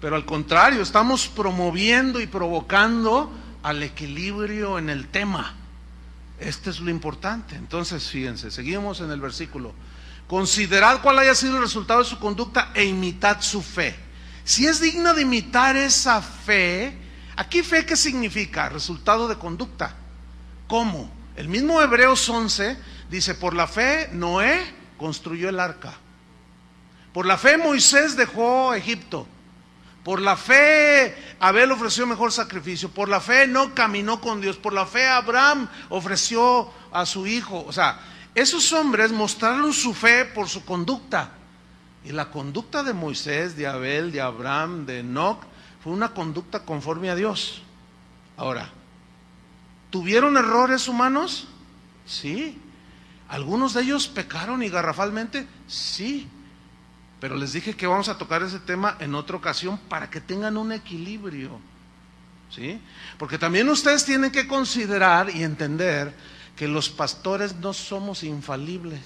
Pero al contrario, estamos promoviendo y provocando al equilibrio en el tema. Este es lo importante. Entonces, fíjense, seguimos en el versículo. Considerad cuál haya sido el resultado de su conducta e imitad su fe. Si es digno de imitar esa fe, aquí fe, ¿qué significa? Resultado de conducta. ¿Cómo? El mismo Hebreos 11 dice: por la fe Noé construyó el arca. Por la fe Moisés dejó Egipto. Por la fe Abel ofreció mejor sacrificio. Por la fe no caminó con Dios. Por la fe Abraham ofreció a su hijo. O sea, esos hombres mostraron su fe por su conducta. Y la conducta de Moisés, de Abel, de Abraham, de Enoc fue una conducta conforme a Dios. Ahora, ¿tuvieron errores humanos? Sí. ¿Algunos de ellos pecaron y garrafalmente? Sí. Pero les dije que vamos a tocar ese tema en otra ocasión para que tengan un equilibrio. ¿sí? Porque también ustedes tienen que considerar y entender que los pastores no somos infalibles,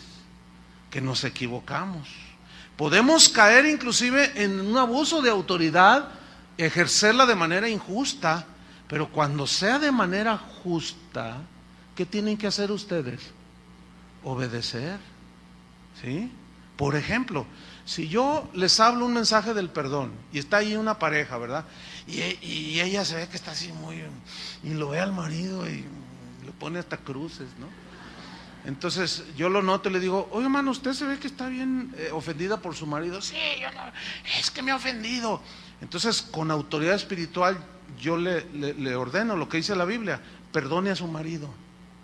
que nos equivocamos. Podemos caer inclusive en un abuso de autoridad, ejercerla de manera injusta, pero cuando sea de manera justa, ¿qué tienen que hacer ustedes? Obedecer, ¿sí? Por ejemplo, si yo les hablo un mensaje del perdón y está ahí una pareja, ¿verdad? Y ella se ve que está así muy... y lo ve al marido y le pone hasta cruces, ¿no? Entonces yo lo noto y le digo, oye hermano, usted se ve que está bien ofendida por su marido. Sí, es que me ha ofendido. Entonces con autoridad espiritual yo le ordeno lo que dice la Biblia, perdone a su marido,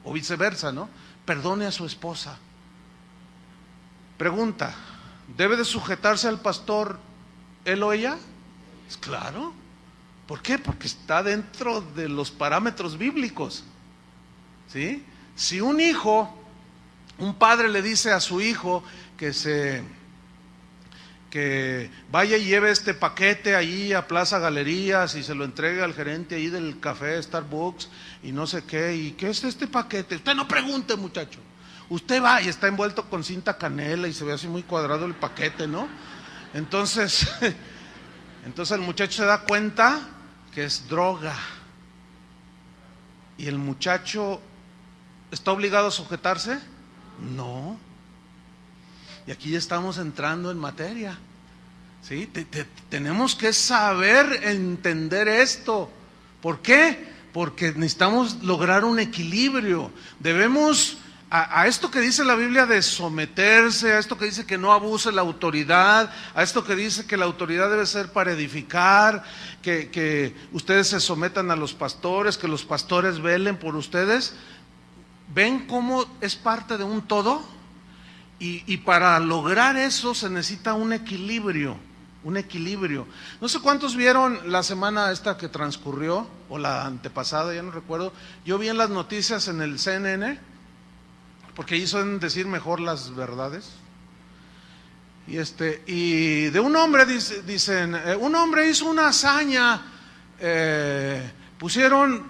o viceversa, ¿no? Perdone a su esposa. Pregunta, ¿debe de sujetarse al pastor él o ella? Pues claro. ¿Por qué? Porque está dentro de los parámetros bíblicos, ¿sí? Si un padre le dice a su hijo que vaya y lleve este paquete ahí a Plaza Galerías y se lo entregue al gerente ahí del café Starbucks y no sé qué, ¿y qué es este paquete? Usted no pregunte, muchacho. Usted va y está envuelto con cinta canela y se ve así muy cuadrado el paquete, ¿no? Entonces el muchacho se da cuenta que es droga. ¿Y el muchacho está obligado a sujetarse? No. Y aquí ya estamos entrando en materia, ¿sí? Tenemos que saber entender esto. ¿Por qué? Porque necesitamos lograr un equilibrio. Debemos, a esto que dice la Biblia de someterse, a esto que dice que no abuse la autoridad, a esto que dice que la autoridad debe ser para edificar, que ustedes se sometan a los pastores, que los pastores velen por ustedes. ¿Ven cómo es parte de un todo? Y para lograr eso se necesita un equilibrio, un equilibrio. No sé cuántos vieron la semana esta que transcurrió, o la antepasada, ya no recuerdo. Yo vi en las noticias en el CNN, porque ahí suelen decir mejor las verdades. Y de un hombre, dicen, un hombre hizo una hazaña,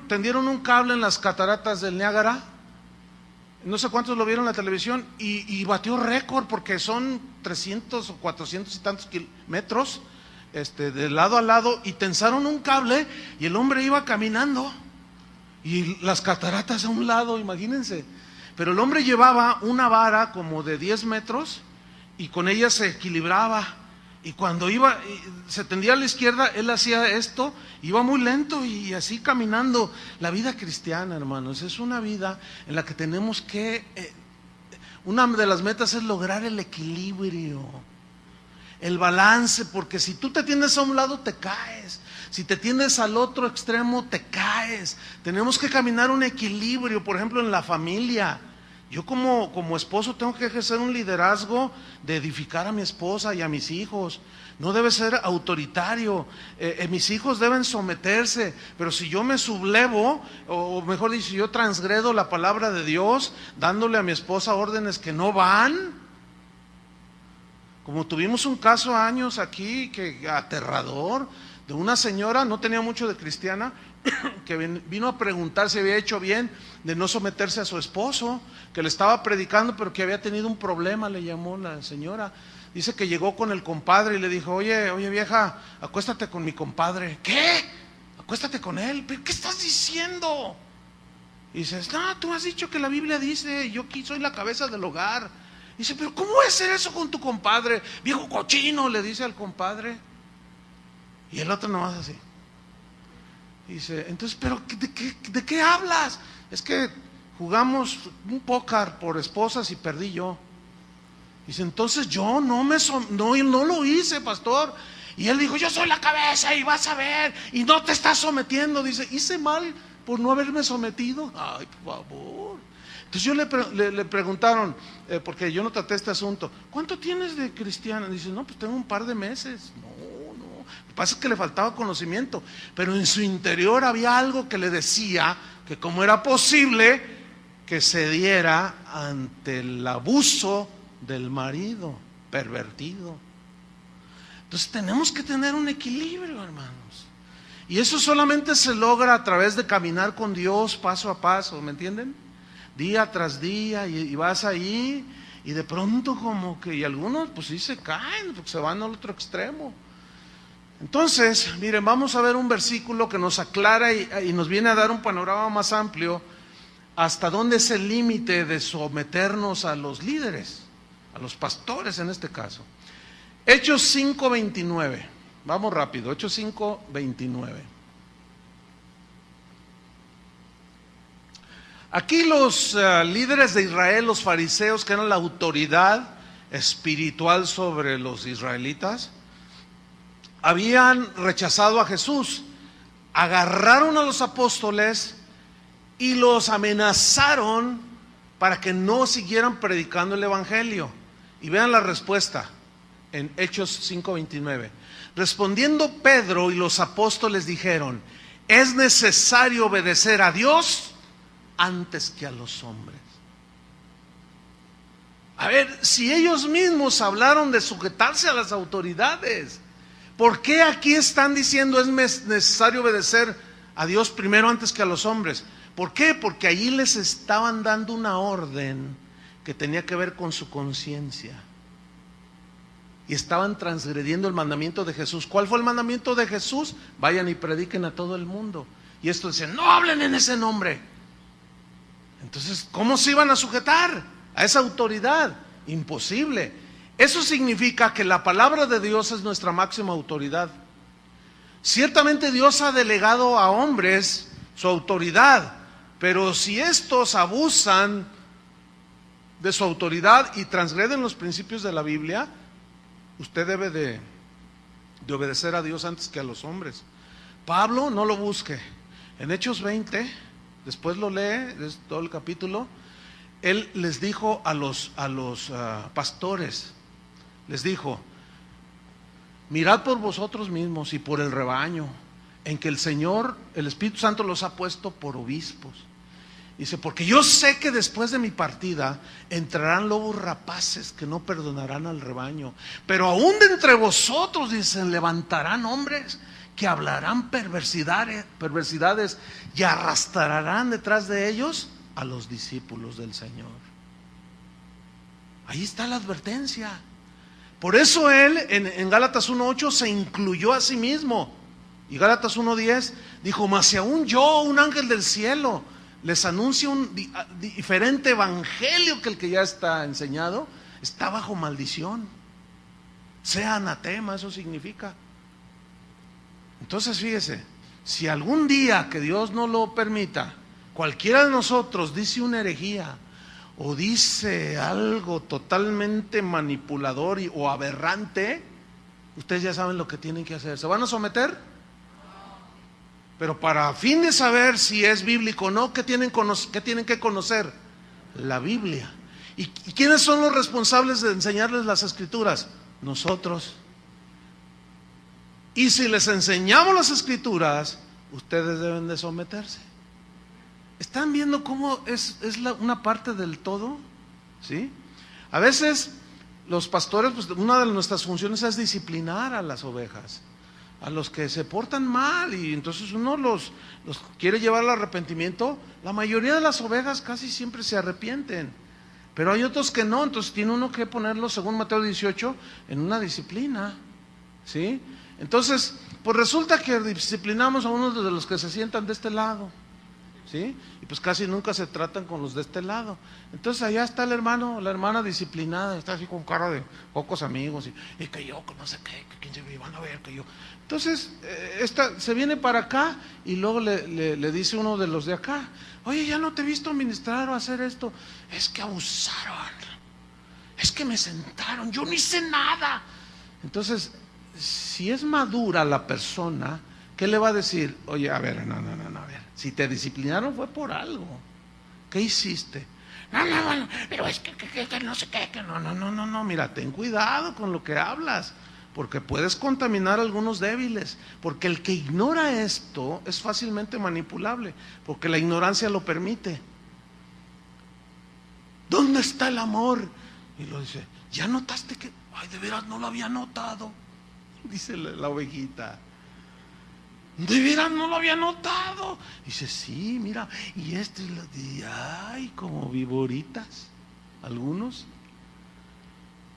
tendieron un cable en las cataratas del Niágara. No sé cuántos lo vieron en la televisión y batió récord porque son 300 o 400 y tantos metros de lado a lado y tensaron un cable y el hombre iba caminando y las cataratas a un lado, imagínense. Pero el hombre llevaba una vara como de 10 metros y con ella se equilibraba. Y cuando se tendía a la izquierda, él hacía esto, iba muy lento y así caminando. La vida cristiana, hermanos, es una vida en la que tenemos que, una de las metas es lograr el equilibrio, el balance, porque si tú te tiendes a un lado te caes, si te tiendes al otro extremo te caes. Tenemos que caminar un equilibrio, por ejemplo en la familia. Yo como esposo tengo que ejercer un liderazgo de edificar a mi esposa y a mis hijos. No debe ser autoritario. Mis hijos deben someterse, pero si yo me sublevo, o mejor dicho, si yo transgredo la palabra de Dios, dándole a mi esposa órdenes que no van, como tuvimos un caso años aquí, que aterrador, de una señora, no tenía mucho de cristiana, que vino a preguntar si había hecho bien de no someterse a su esposo, que le estaba predicando pero que había tenido un problema, le llamó la señora. Dice que llegó con el compadre y le dijo, oye vieja, acuéstate con mi compadre. ¿Qué? Acuéstate con él. ¿Pero qué estás diciendo? Y dices, no, tú has dicho que la Biblia dice, yo aquí soy la cabeza del hogar. Y dice, pero ¿cómo es hacer eso con tu compadre? Viejo cochino, le dice al compadre. Y el otro nomás así. Dice, entonces, ¿pero de qué hablas? Es que jugamos un póker por esposas y perdí yo. Dice, entonces yo no lo hice, pastor. Y él dijo, yo soy la cabeza y vas a ver, y no te estás sometiendo. Dice, hice mal por no haberme sometido. Ay, por favor. Entonces le preguntaron, porque yo no traté este asunto, ¿cuánto tienes de cristiana? Dice, no, pues tengo un par de meses. No. Lo que pasa es que le faltaba conocimiento, pero en su interior había algo que le decía que cómo era posible que se diera ante el abuso del marido pervertido. Entonces tenemos que tener un equilibrio, hermanos. Y eso solamente se logra a través de caminar con Dios paso a paso, ¿me entienden? Día tras día, y vas ahí, y de pronto como que, y algunos pues sí se caen, porque se van al otro extremo. Entonces, miren, vamos a ver un versículo que nos aclara y nos viene a dar un panorama más amplio hasta dónde es el límite de someternos a los líderes, a los pastores en este caso. Hechos 5:29, vamos rápido, Hechos 5:29. Aquí los líderes de Israel, los fariseos, que eran la autoridad espiritual sobre los israelitas, habían rechazado a Jesús, agarraron a los apóstoles y los amenazaron para que no siguieran predicando el evangelio. Y vean la respuesta en Hechos 5:29. Respondiendo Pedro y los apóstoles dijeron: es necesario obedecer a Dios antes que a los hombres. A ver, si ellos mismos hablaron de sujetarse a las autoridades, ¿por qué aquí están diciendo es necesario obedecer a Dios primero antes que a los hombres? ¿Por qué? Porque allí les estaban dando una orden que tenía que ver con su conciencia. Y estaban transgrediendo el mandamiento de Jesús. ¿Cuál fue el mandamiento de Jesús? Vayan y prediquen a todo el mundo. Y estos decían: no hablen en ese nombre. Entonces, ¿cómo se iban a sujetar a esa autoridad? Imposible. Eso significa que la palabra de Dios es nuestra máxima autoridad. Ciertamente Dios ha delegado a hombres su autoridad, pero si estos abusan de su autoridad y transgreden los principios de la Biblia, usted debe de obedecer a Dios antes que a los hombres. Pablo, no lo busque, en Hechos 20, después lo lee, es todo el capítulo. Él les dijo a los pastores, les dijo: mirad por vosotros mismos y por el rebaño, en que el Señor, el Espíritu Santo, los ha puesto por obispos. Dice: porque yo sé que después de mi partida entrarán lobos rapaces que no perdonarán al rebaño, pero aún de entre vosotros, dicen, levantarán hombres que hablarán perversidades y arrastrarán detrás de ellos a los discípulos del Señor. Ahí está la advertencia. Por eso él en Gálatas 1:8 se incluyó a sí mismo. Y Gálatas 1:10 dijo: mas si aún yo, un ángel del cielo, les anuncio un diferente evangelio que el que ya está enseñado, está bajo maldición. Sea anatema, eso significa. Entonces fíjese, si algún día, que Dios no lo permita, cualquiera de nosotros dice una herejía o dice algo totalmente manipulador o aberrante, ustedes ya saben lo que tienen que hacer. ¿Se van a someter? Pero para fin de saber si es bíblico o no, ¿qué tienen que conocer? La Biblia. ¿Y quiénes son los responsables de enseñarles las Escrituras? Nosotros. Y si les enseñamos las Escrituras, ustedes deben de someterse. ¿Están viendo cómo es una parte del todo? ¿Sí? A veces los pastores, pues una de nuestras funciones es disciplinar a las ovejas, a los que se portan mal, y entonces uno los quiere llevar al arrepentimiento. La mayoría de las ovejas casi siempre se arrepienten, pero hay otros que no. Entonces tiene uno que ponerlos, según Mateo 18, en una disciplina, ¿sí? Entonces, pues resulta que disciplinamos a unos de los que se sientan de este lado, ¿sí? Y pues casi nunca se tratan con los de este lado. Entonces allá está el hermano o la hermana disciplinada, está así con cara de pocos amigos, y que yo, que no sé qué, que quién se van a ver, que yo. Entonces, esta se viene para acá y luego le dice uno de los de acá: oye, ya no te he visto ministrar o hacer esto. Es que abusaron, es que me sentaron, yo no hice nada. Entonces, si es madura la persona, ¿qué le va a decir? Oye, a ver, no, a ver, si te disciplinaron fue por algo. ¿Qué hiciste? No, pero es que no sé qué, que no, mira, ten cuidado con lo que hablas, porque puedes contaminar a algunos débiles, porque el que ignora esto es fácilmente manipulable, porque la ignorancia lo permite. ¿Dónde está el amor? Y lo dice: ¿ya notaste que? Ay, de veras no lo había notado, dice la ovejita. De veras no lo había notado. Dice, sí, mira, y ay, como viboritas, algunos.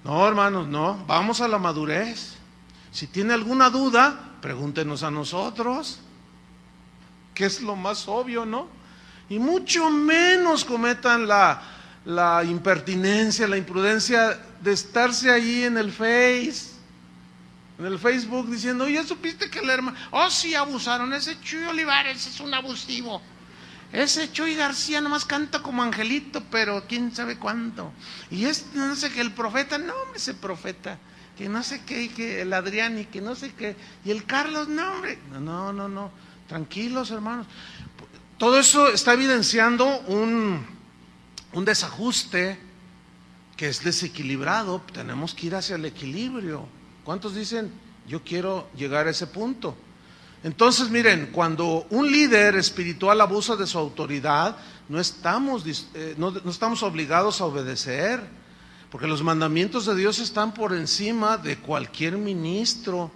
No, hermanos, no, vamos a la madurez. Si tiene alguna duda, pregúntenos a nosotros, que es lo más obvio, ¿no? Y mucho menos cometan la impertinencia, la imprudencia de estarse ahí en el Facebook diciendo, oye, ¿supiste que el hermano? Oh, sí, abusaron, ese Chuy Olivares es un abusivo. Ese Chuy García nomás canta como angelito, pero quién sabe cuánto. Y no sé qué, el profeta, no, hombre, ese profeta, que no sé qué, y que el Adrián, y que no sé qué, y el Carlos, no, hombre, no, tranquilos, hermanos. Todo eso está evidenciando un desajuste que es desequilibrado. Tenemos que ir hacia el equilibrio. ¿Cuántos dicen, yo quiero llegar a ese punto? Entonces, miren, cuando un líder espiritual abusa de su autoridad, no estamos obligados a obedecer, porque los mandamientos de Dios están por encima de cualquier ministro.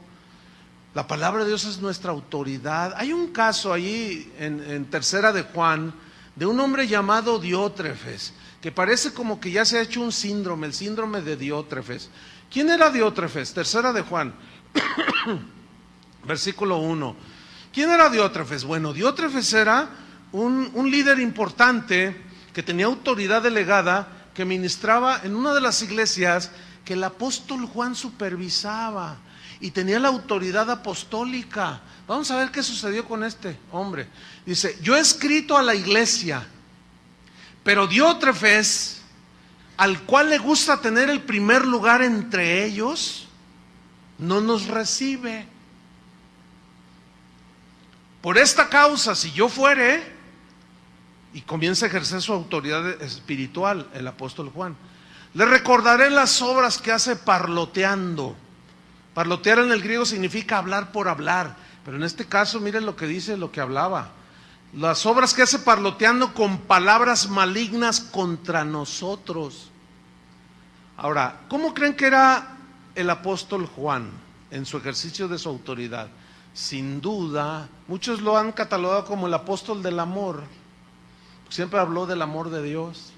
La palabra de Dios es nuestra autoridad. Hay un caso ahí en Tercera de Juan, de un hombre llamado Diótrefes, que parece como que ya se ha hecho un síndrome, el síndrome de Diótrefes. ¿Quién era Diótrefes? Tercera de Juan, versículo 1. ¿Quién era Diótrefes? Bueno, Diótrefes era un líder importante que tenía autoridad delegada, que ministraba en una de las iglesias que el apóstol Juan supervisaba y tenía la autoridad apostólica. Vamos a ver qué sucedió con este hombre. Dice, yo he escrito a la iglesia, pero Diótrefes, al cual le gusta tener el primer lugar entre ellos, no nos recibe. Por esta causa, si yo fuere, y comienza a ejercer su autoridad espiritual, el apóstol Juan, le recordaré las obras que hace parloteando. Parlotear en el griego significa hablar por hablar, pero en este caso miren lo que dice, lo que hablaba. Las obras que hace parloteando con palabras malignas contra nosotros. Ahora, ¿cómo creen que era el apóstol Juan en su ejercicio de su autoridad? Sin duda, muchos lo han catalogado como el apóstol del amor. Siempre habló del amor de Dios,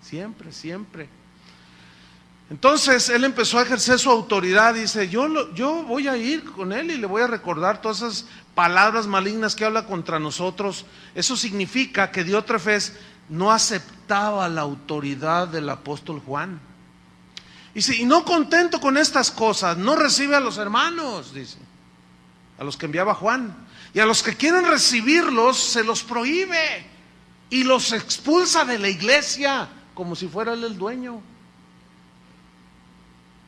siempre. Entonces él empezó a ejercer su autoridad. Dice, yo voy a ir con él y le voy a recordar todas esas palabras malignas que habla contra nosotros. Eso significa que Diótrefes no aceptaba la autoridad del apóstol Juan. Y no contento con estas cosas, no recibe a los hermanos, dice, a los que enviaba Juan, y a los que quieren recibirlos se los prohíbe y los expulsa de la iglesia como si fuera él el dueño.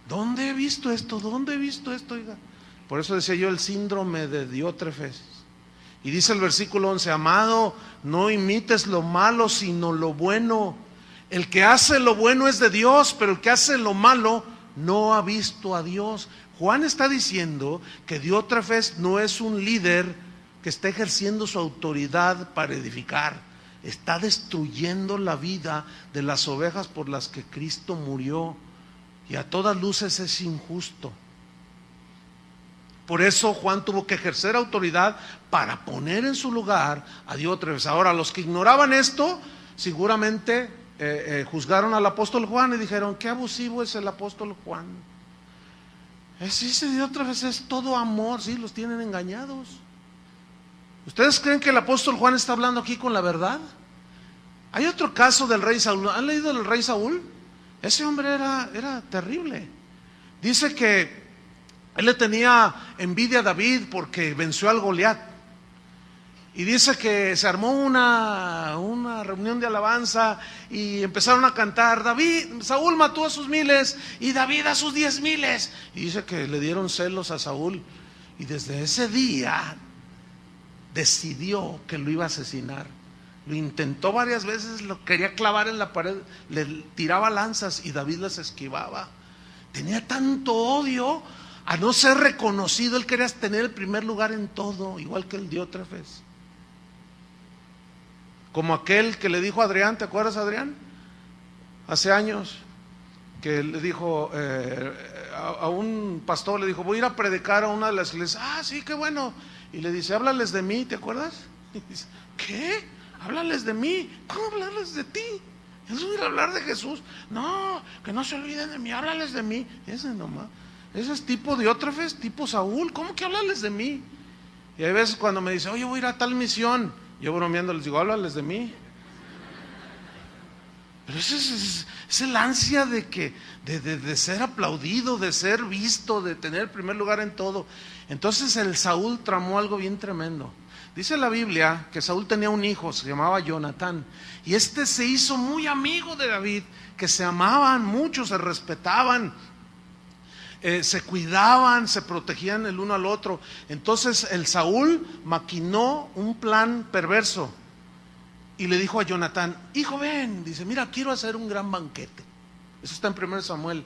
¿Dónde he visto esto? Oiga? Por eso decía yo el síndrome de Diótrefes. Y dice el versículo 11, amado, no imites lo malo sino lo bueno. El que hace lo bueno es de Dios, pero el que hace lo malo no ha visto a Dios. Juan está diciendo que Diótrefes no es un líder que está ejerciendo su autoridad para edificar. Está destruyendo la vida de las ovejas por las que Cristo murió. Y a todas luces es injusto. Por eso Juan tuvo que ejercer autoridad para poner en su lugar a Diótrefes. Ahora, los que ignoraban esto, seguramente juzgaron al apóstol Juan y dijeron, qué abusivo es el apóstol Juan. Ese Diótrefes es todo amor, sí, los tienen engañados. ¿Ustedes creen que el apóstol Juan está hablando aquí con la verdad? Hay otro caso del rey Saúl. ¿Han leído del rey Saúl? Ese hombre era terrible. Dice que él le tenía envidia a David porque venció al Goliat. Y dice que se armó una reunión de alabanza y empezaron a cantar, Saúl mató a sus 1000 y David a sus 10,000. Y dice que le dieron celos a Saúl. Y desde ese día decidió que lo iba a asesinar. Lo intentó varias veces, lo quería clavar en la pared, le tiraba lanzas y David las esquivaba. Tenía tanto odio a no ser reconocido, él quería tener el primer lugar en todo, igual que el Diótrefes. Como aquel que le dijo a Adrián, ¿te acuerdas, Adrián? Hace años, que le dijo a un pastor, le dijo, voy a ir a predicar a una de las iglesias. Ah, sí, qué bueno. y le dice, háblales de mí, ¿te acuerdas? Y dice, ¿qué? Háblales de mí. ¿Cómo hablarles de ti? Eso es hablar de Jesús. No, que no se olviden de mí, háblales de mí. Ese nomás. Ese es tipo Diótrefes, tipo Saúl. ¿Cómo que háblales de mí? Y hay veces cuando me dice, oye, voy a ir a tal misión, yo bromeando les digo, háblales de mí. Pero ese es el ansia de ser aplaudido, de ser visto, de tener el primer lugar en todo. Entonces el Saúl tramó algo bien tremendo. Dice la Biblia que Saúl tenía un hijo, se llamaba Jonatán, y este se hizo muy amigo de David, que se amaban mucho, se respetaban, se cuidaban, se protegían el uno al otro. Entonces el Saúl maquinó un plan perverso y le dijo a Jonatán, hijo, ven, dice, mira, quiero hacer un gran banquete. Eso está en 1 Samuel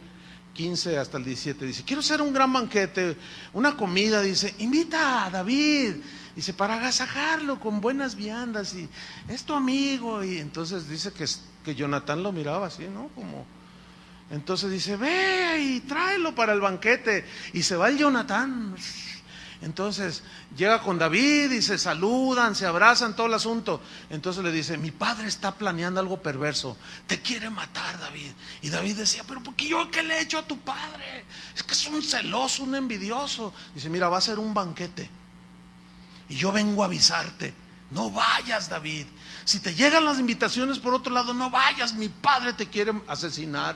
15 hasta el 17, dice, quiero hacer un gran banquete, una comida, dice, invita a David, dice, para agasajarlo con buenas viandas, y es tu amigo. Y entonces dice que Jonatán lo miraba así, ¿no? Como, entonces dice, ve y tráelo para el banquete, y se va el Jonatán. Entonces llega con David y se saludan, se abrazan, todo el asunto. Entonces le dice, mi padre está planeando algo perverso, te quiere matar, David. Y David decía, pero ¿por qué yo qué le he hecho a tu padre? Es que es un celoso, un envidioso. Dice, mira, va a ser un banquete y yo vengo a avisarte, no vayas, David. Si te llegan las invitaciones por otro lado, no vayas, mi padre te quiere asesinar.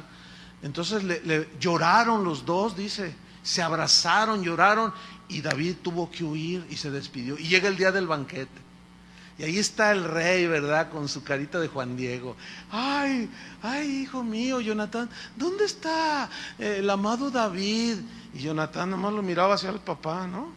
Entonces le lloraron los dos, dice, se abrazaron, lloraron, y David tuvo que huir y se despidió. Y llega el día del banquete, y ahí está el rey, ¿verdad? Con su carita de Juan Diego. Ay, hijo mío, Jonatán, ¿dónde está el amado David? Y Jonatán nomás lo miraba hacia el papá, ¿no?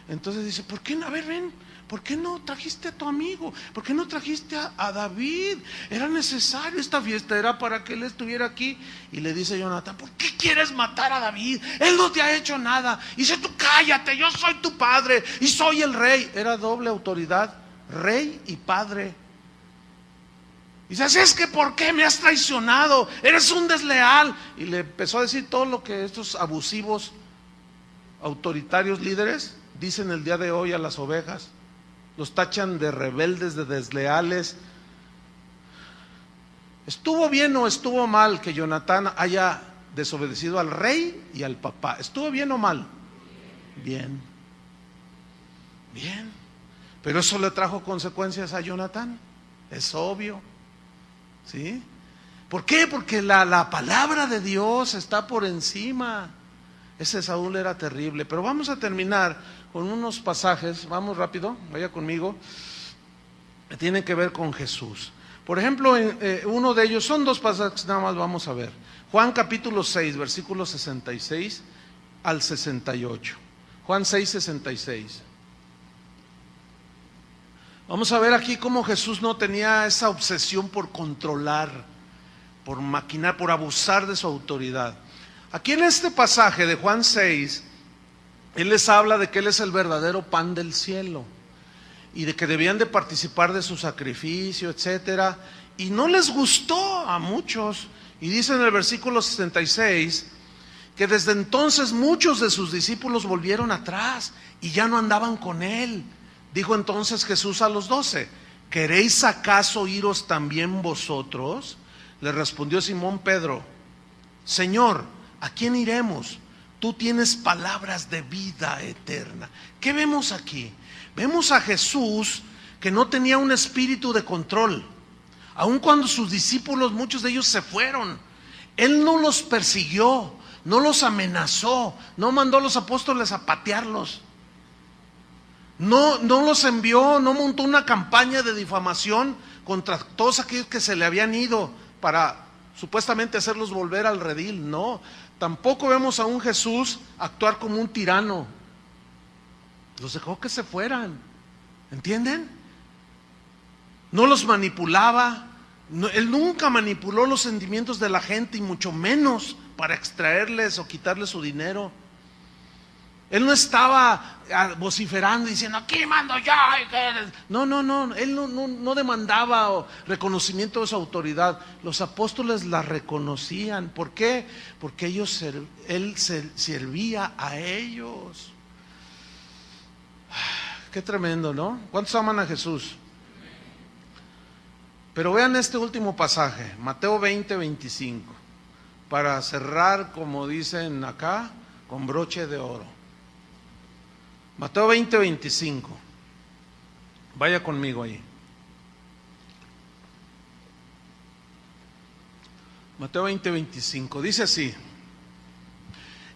Entonces dice, ¿por qué no? A ver, ven, ¿por qué no trajiste a tu amigo? ¿Por qué no trajiste a David? Era necesario, esta fiesta era para que él estuviera aquí. Y le dice Jonatán, ¿por qué quieres matar a David? Él no te ha hecho nada. Y dice, tú cállate, yo soy tu padre y soy el rey. Era doble autoridad, rey y padre. Y dice, así es que ¿por qué me has traicionado? Eres un desleal. Y le empezó a decir todo lo que estos abusivos, autoritarios líderes dicen el día de hoy a las ovejas. Los tachan de rebeldes, de desleales. ¿Estuvo bien o estuvo mal que Jonatán haya desobedecido al rey y al papá? ¿Estuvo bien o mal? Bien. Bien. Pero eso le trajo consecuencias a Jonatán. Es obvio. ¿Sí? ¿Por qué? Porque la palabra de Dios está por encima. Ese Saúl era terrible. Pero vamos a terminar con unos pasajes, vamos rápido, vaya conmigo, que tienen que ver con Jesús. Por ejemplo, uno de ellos, son dos pasajes nada más, vamos a ver. Juan capítulo 6, versículos 66 al 68. Juan 6, 66. Vamos a ver aquí cómo Jesús no tenía esa obsesión por controlar, por maquinar, por abusar de su autoridad. Aquí en este pasaje de Juan 6, Él les habla de que Él es el verdadero pan del cielo y de que debían de participar de su sacrificio, etcétera. Y no les gustó a muchos. Y dice en el versículo 66 que desde entonces muchos de sus discípulos volvieron atrás y ya no andaban con Él. Dijo entonces Jesús a los 12, ¿queréis acaso iros también vosotros? Le respondió Simón Pedro, Señor, ¿a quién iremos? Tú tienes palabras de vida eterna. ¿Qué vemos aquí? Vemos a Jesús que no tenía un espíritu de control. Aun cuando sus discípulos, muchos de ellos se fueron, Él no los persiguió, no los amenazó, no mandó a los apóstoles a patearlos. No los envió, no montó una campaña de difamación contra todos aquellos que se le habían ido para supuestamente hacerlos volver al redil. No, tampoco vemos a un Jesús actuar como un tirano. Los dejó que se fueran, ¿entienden? No los manipulaba. Él nunca manipuló los sentimientos de la gente, y mucho menos para extraerles o quitarles su dinero. Él no estaba vociferando diciendo, aquí mando yo. No, Él no demandaba reconocimiento de su autoridad. Los apóstoles la reconocían. ¿Por qué? Porque Él servía a ellos. Qué tremendo, ¿no? ¿Cuántos aman a Jesús? Pero vean este último pasaje, Mateo 20, 25, para cerrar, como dicen acá, con broche de oro. Mateo 20, 25. Vaya conmigo ahí. Mateo 20, 25. Dice así: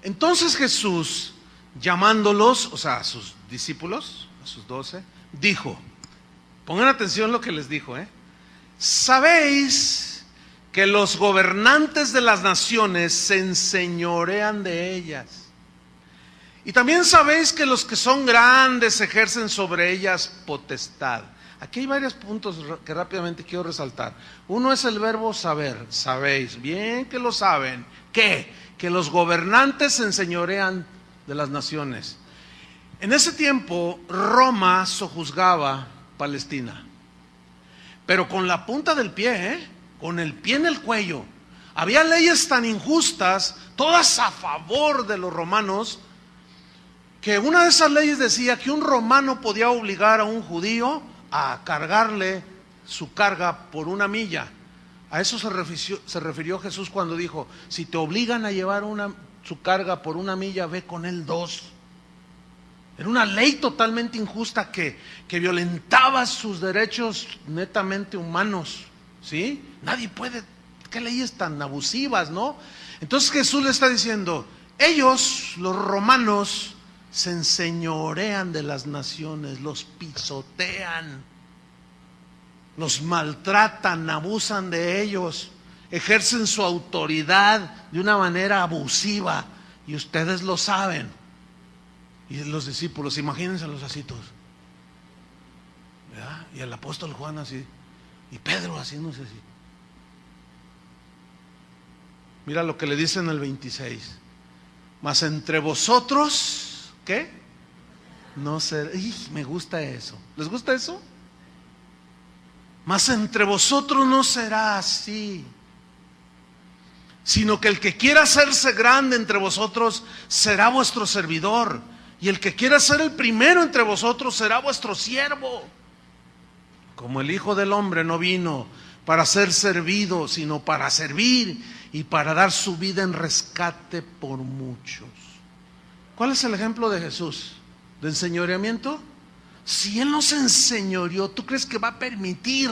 entonces Jesús, llamándolos, o sea, a sus discípulos, a sus 12, dijo, pongan atención lo que les dijo, ¿sabéis que los gobernantes de las naciones se enseñorean de ellas? Y también sabéis que los que son grandes ejercen sobre ellas potestad. Aquí hay varios puntos que rápidamente quiero resaltar. Uno es el verbo saber, sabéis, bien que lo saben. ¿Qué? Que los gobernantes se enseñorean de las naciones. En ese tiempo Roma sojuzgaba Palestina, pero con la punta del pie, con el pie en el cuello. Había leyes tan injustas, todas a favor de los romanos, que una de esas leyes decía que un romano podía obligar a un judío a cargarle su carga por 1 milla. A eso se refirió Jesús cuando dijo, si te obligan a llevar su carga por 1 milla, ve con él 2. Era una ley totalmente injusta que violentaba sus derechos netamente humanos, ¿sí? Nadie puede, qué leyes tan abusivas, ¿no? Entonces Jesús le está diciendo, ellos, los romanos, se enseñorean de las naciones, los pisotean, los maltratan, abusan de ellos, ejercen su autoridad de una manera abusiva, y ustedes lo saben. Y los discípulos, imagínenselos así todos, ¿verdad? Y el apóstol Juan así, y Pedro haciéndose así. Mira lo que le dice en el 26. Mas entre vosotros, ¿qué? No sé, me gusta eso. ¿Les gusta eso? Mas entre vosotros no será así, sino que el que quiera hacerse grande entre vosotros será vuestro servidor, y el que quiera ser el primero entre vosotros será vuestro siervo. Como el Hijo del Hombre no vino para ser servido, sino para servir y para dar su vida en rescate por muchos. ¿Cuál es el ejemplo de Jesús? ¿De enseñoreamiento? Si Él no se enseñoreó, ¿tú crees que va a permitir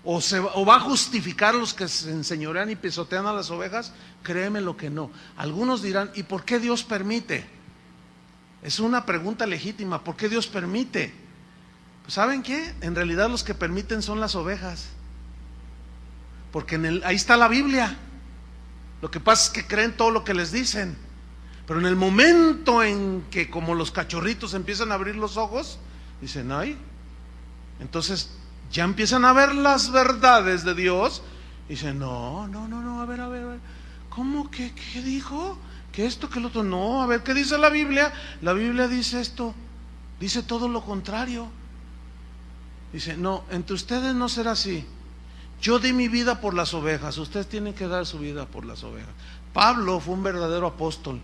o va a justificar a los que se enseñorean y pisotean a las ovejas? Créeme lo que no. Algunos dirán, ¿y por qué Dios permite? Es una pregunta legítima. ¿Por qué Dios permite? Pues ¿saben qué? En realidad los que permiten son las ovejas, porque ahí está la Biblia. Lo que pasa es que creen todo lo que les dicen, pero en el momento en que, como los cachorritos, empiezan a abrir los ojos, dicen, ay, entonces ya empiezan a ver las verdades de Dios, y dicen, no, a ver, ¿cómo que qué dijo? Que esto, que lo otro, no, a ver, ¿qué dice la Biblia? La Biblia dice esto, dice todo lo contrario. Dice, no, entre ustedes no será así. Yo di mi vida por las ovejas, ustedes tienen que dar su vida por las ovejas. Pablo fue un verdadero apóstol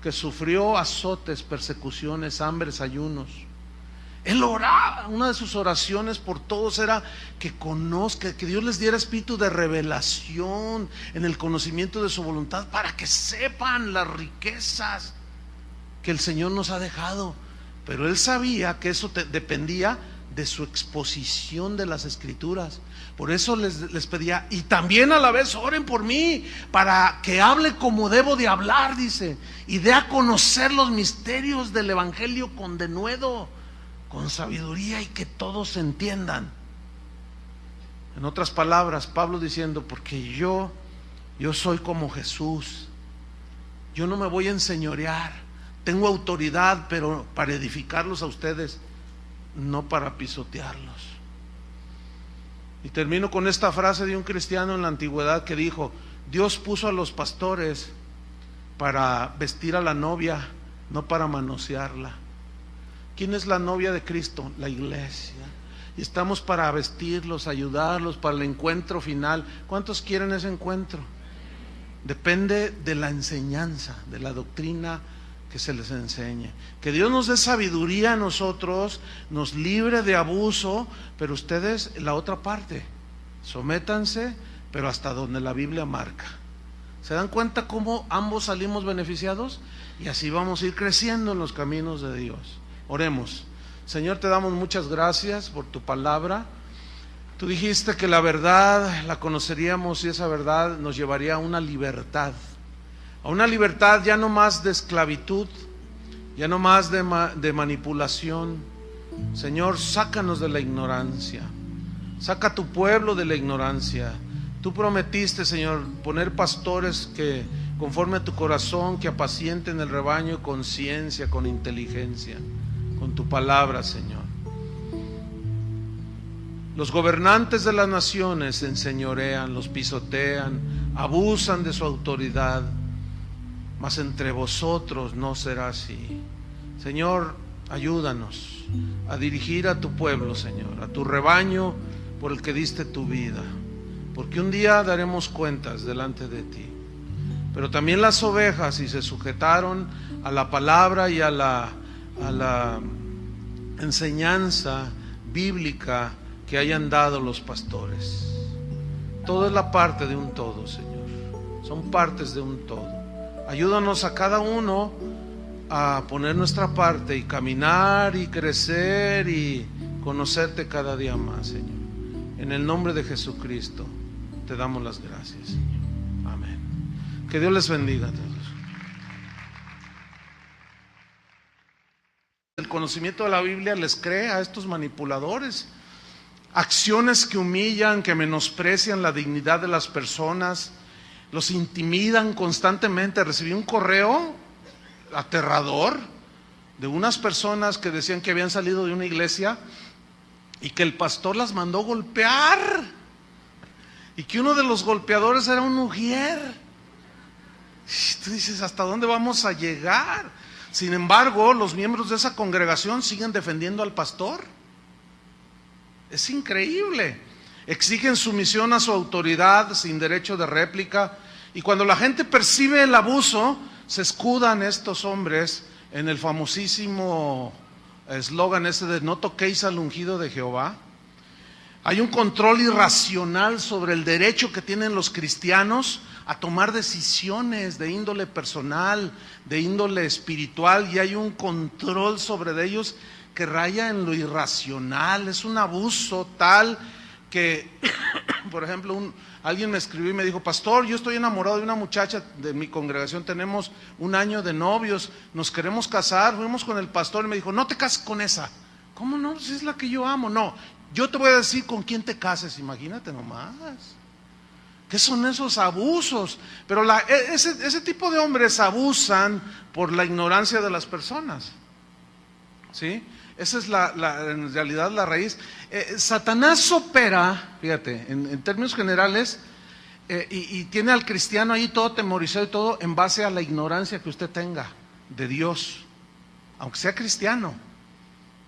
que sufrió azotes, persecuciones, hambres, ayunos. Él oraba, una de sus oraciones por todos era que conozca, que Dios les diera espíritu de revelación en el conocimiento de su voluntad, para que sepan las riquezas que el Señor nos ha dejado. Pero él sabía que eso dependía de su exposición de las Escrituras. Por eso les pedía, y también a la vez oren por mí, para que hable como debo de hablar, dice, y dé a conocer los misterios del Evangelio con denuedo, con sabiduría, y que todos entiendan. En otras palabras, Pablo diciendo, porque yo soy como Jesús, yo no me voy a enseñorear, tengo autoridad, pero para edificarlos a ustedes, no para pisotearlos. Y termino con esta frase de un cristiano en la antigüedad que dijo, Dios puso a los pastores para vestir a la novia, no para manosearla. ¿Quién es la novia de Cristo? La iglesia. Y estamos para vestirlos, ayudarlos para el encuentro final. ¿Cuántos quieren ese encuentro? Depende de la enseñanza, de la doctrina que se les enseñe. Que Dios nos dé sabiduría a nosotros, nos libre de abuso, pero ustedes, la otra parte, sométanse, pero hasta donde la Biblia marca. ¿Se dan cuenta cómo ambos salimos beneficiados? Y así vamos a ir creciendo en los caminos de Dios. Oremos. Señor, te damos muchas gracias por tu palabra. Tú dijiste que la verdad la conoceríamos y esa verdad nos llevaría a una libertad ya no más de esclavitud, ya no más de manipulación. Señor, sácanos de la ignorancia, saca a tu pueblo de la ignorancia. Tú prometiste, Señor, poner pastores que conforme a tu corazón, que apacienten el rebaño con ciencia, con inteligencia, con tu palabra, Señor. Los gobernantes de las naciones se enseñorean, los pisotean, abusan de su autoridad, mas entre vosotros no será así. Señor, ayúdanos a dirigir a tu pueblo, Señor, a tu rebaño por el que diste tu vida, porque un día daremos cuentas delante de ti. Pero también las ovejas, si se sujetaron a la palabra y a la enseñanza bíblica que hayan dado los pastores. Todo es la parte de un todo, Señor. Son partes de un todo. Ayúdanos a cada uno a poner nuestra parte y caminar y crecer y conocerte cada día más, Señor. En el nombre de Jesucristo te damos las gracias, Señor. Amén. Que Dios les bendiga a todos. El conocimiento de la Biblia les crea a estos manipuladores acciones que humillan, que menosprecian la dignidad de las personas, los intimidan constantemente. Recibí un correo aterrador de unas personas que decían que habían salido de una iglesia y que el pastor las mandó golpear y que uno de los golpeadores era un ujier. Y tú dices, ¿hasta dónde vamos a llegar? Sin embargo, los miembros de esa congregación siguen defendiendo al pastor. Es increíble. Exigen sumisión a su autoridad sin derecho de réplica, y cuando la gente percibe el abuso, se escudan estos hombres en el famosísimo eslogan ese de no toquéis al ungido de Jehová. Hay un control irracional sobre el derecho que tienen los cristianos a tomar decisiones de índole personal, de índole espiritual, y hay un control sobre ellos que raya en lo irracional. Es un abuso tal que, por ejemplo, alguien me escribió y me dijo: pastor, yo estoy enamorado de una muchacha de mi congregación, tenemos 1 año de novios, nos queremos casar. Fuimos con el pastor y me dijo: no te cases con esa. ¿Cómo no? Si es la que yo amo. No, yo te voy a decir con quién te cases. Imagínate nomás. ¿Qué son esos abusos? Pero ese tipo de hombres abusan por la ignorancia de las personas, ¿sí? Esa es en realidad la raíz. Satanás opera, fíjate, en términos generales, y tiene al cristiano ahí todo atemorizado y todo en base a la ignorancia que usted tenga de Dios, aunque sea cristiano,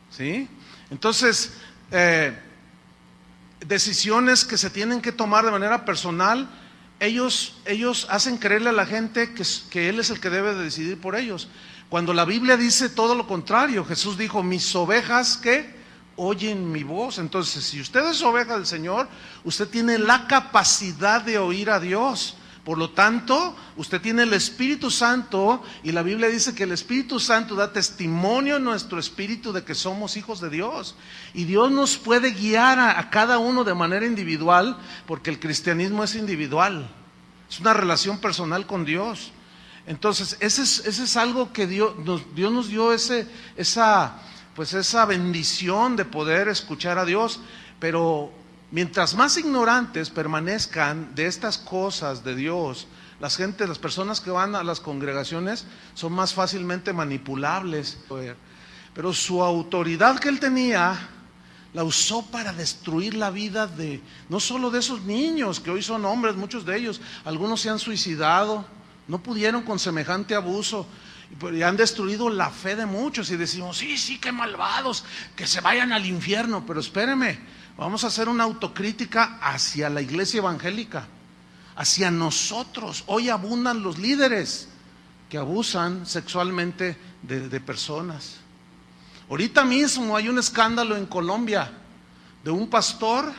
¿sí? Entonces, decisiones que se tienen que tomar de manera personal, ellos hacen creerle a la gente que Él es el que debe de decidir por ellos, cuando la Biblia dice todo lo contrario. Jesús dijo: mis ovejas que oyen mi voz. Entonces, si usted es oveja del Señor, usted tiene la capacidad de oír a Dios. Por lo tanto, usted tiene el Espíritu Santo, y la Biblia dice que el Espíritu Santo da testimonio en nuestro espíritu de que somos hijos de Dios. Y Dios nos puede guiar a cada uno de manera individual, porque el cristianismo es individual, es una relación personal con Dios. Entonces, ese es algo que Dios nos dio, esa bendición de poder escuchar a Dios. Pero mientras más ignorantes permanezcan de estas cosas de Dios, las personas que van a las congregaciones son más fácilmente manipulables. Pero su autoridad que él tenía, la usó para destruir la vida no solo de esos niños, que hoy son hombres, muchos de ellos, algunos se han suicidado, no pudieron con semejante abuso, y han destruido la fe de muchos. Y decimos: sí, qué malvados, que se vayan al infierno. Pero espéreme, vamos a hacer una autocrítica hacia la iglesia evangélica, hacia nosotros. Hoy abundan los líderes que abusan sexualmente de personas. Ahorita mismo hay un escándalo en Colombia de un pastor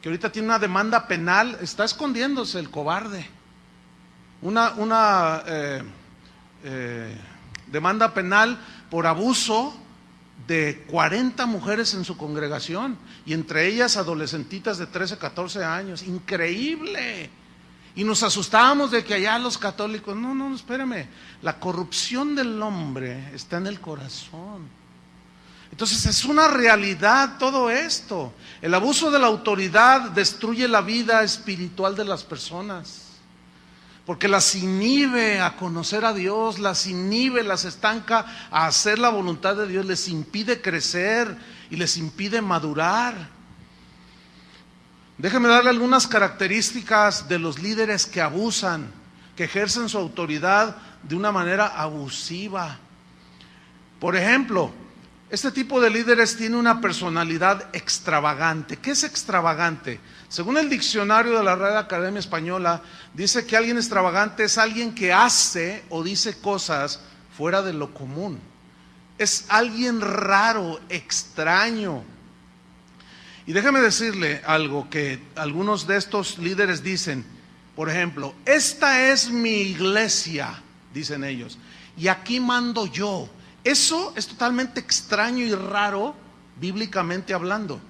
que ahorita tiene una demanda penal, está escondiéndose el cobarde. Una demanda penal por abuso de 40 mujeres en su congregación, y entre ellas adolescentitas de 13, 14 años. Increíble. Y nos asustábamos de que allá los católicos, no, espérame, la corrupción del hombre está en el corazón. Entonces es una realidad todo esto. El abuso de la autoridad destruye la vida espiritual de las personas, porque las inhibe a conocer a Dios, las inhibe, las estanca a hacer la voluntad de Dios, les impide crecer y les impide madurar. Déjeme darle algunas características de los líderes que abusan, que ejercen su autoridad de una manera abusiva. Por ejemplo, este tipo de líderes tiene una personalidad extravagante. ¿Qué es extravagante? Según el diccionario de la Real Academia Española, dice que alguien extravagante es alguien que hace o dice cosas fuera de lo común. Es alguien raro, extraño. Y déjeme decirle algo que algunos de estos líderes dicen. Por ejemplo, esta es mi iglesia, dicen ellos, y aquí mando yo. Eso es totalmente extraño y raro, bíblicamente hablando,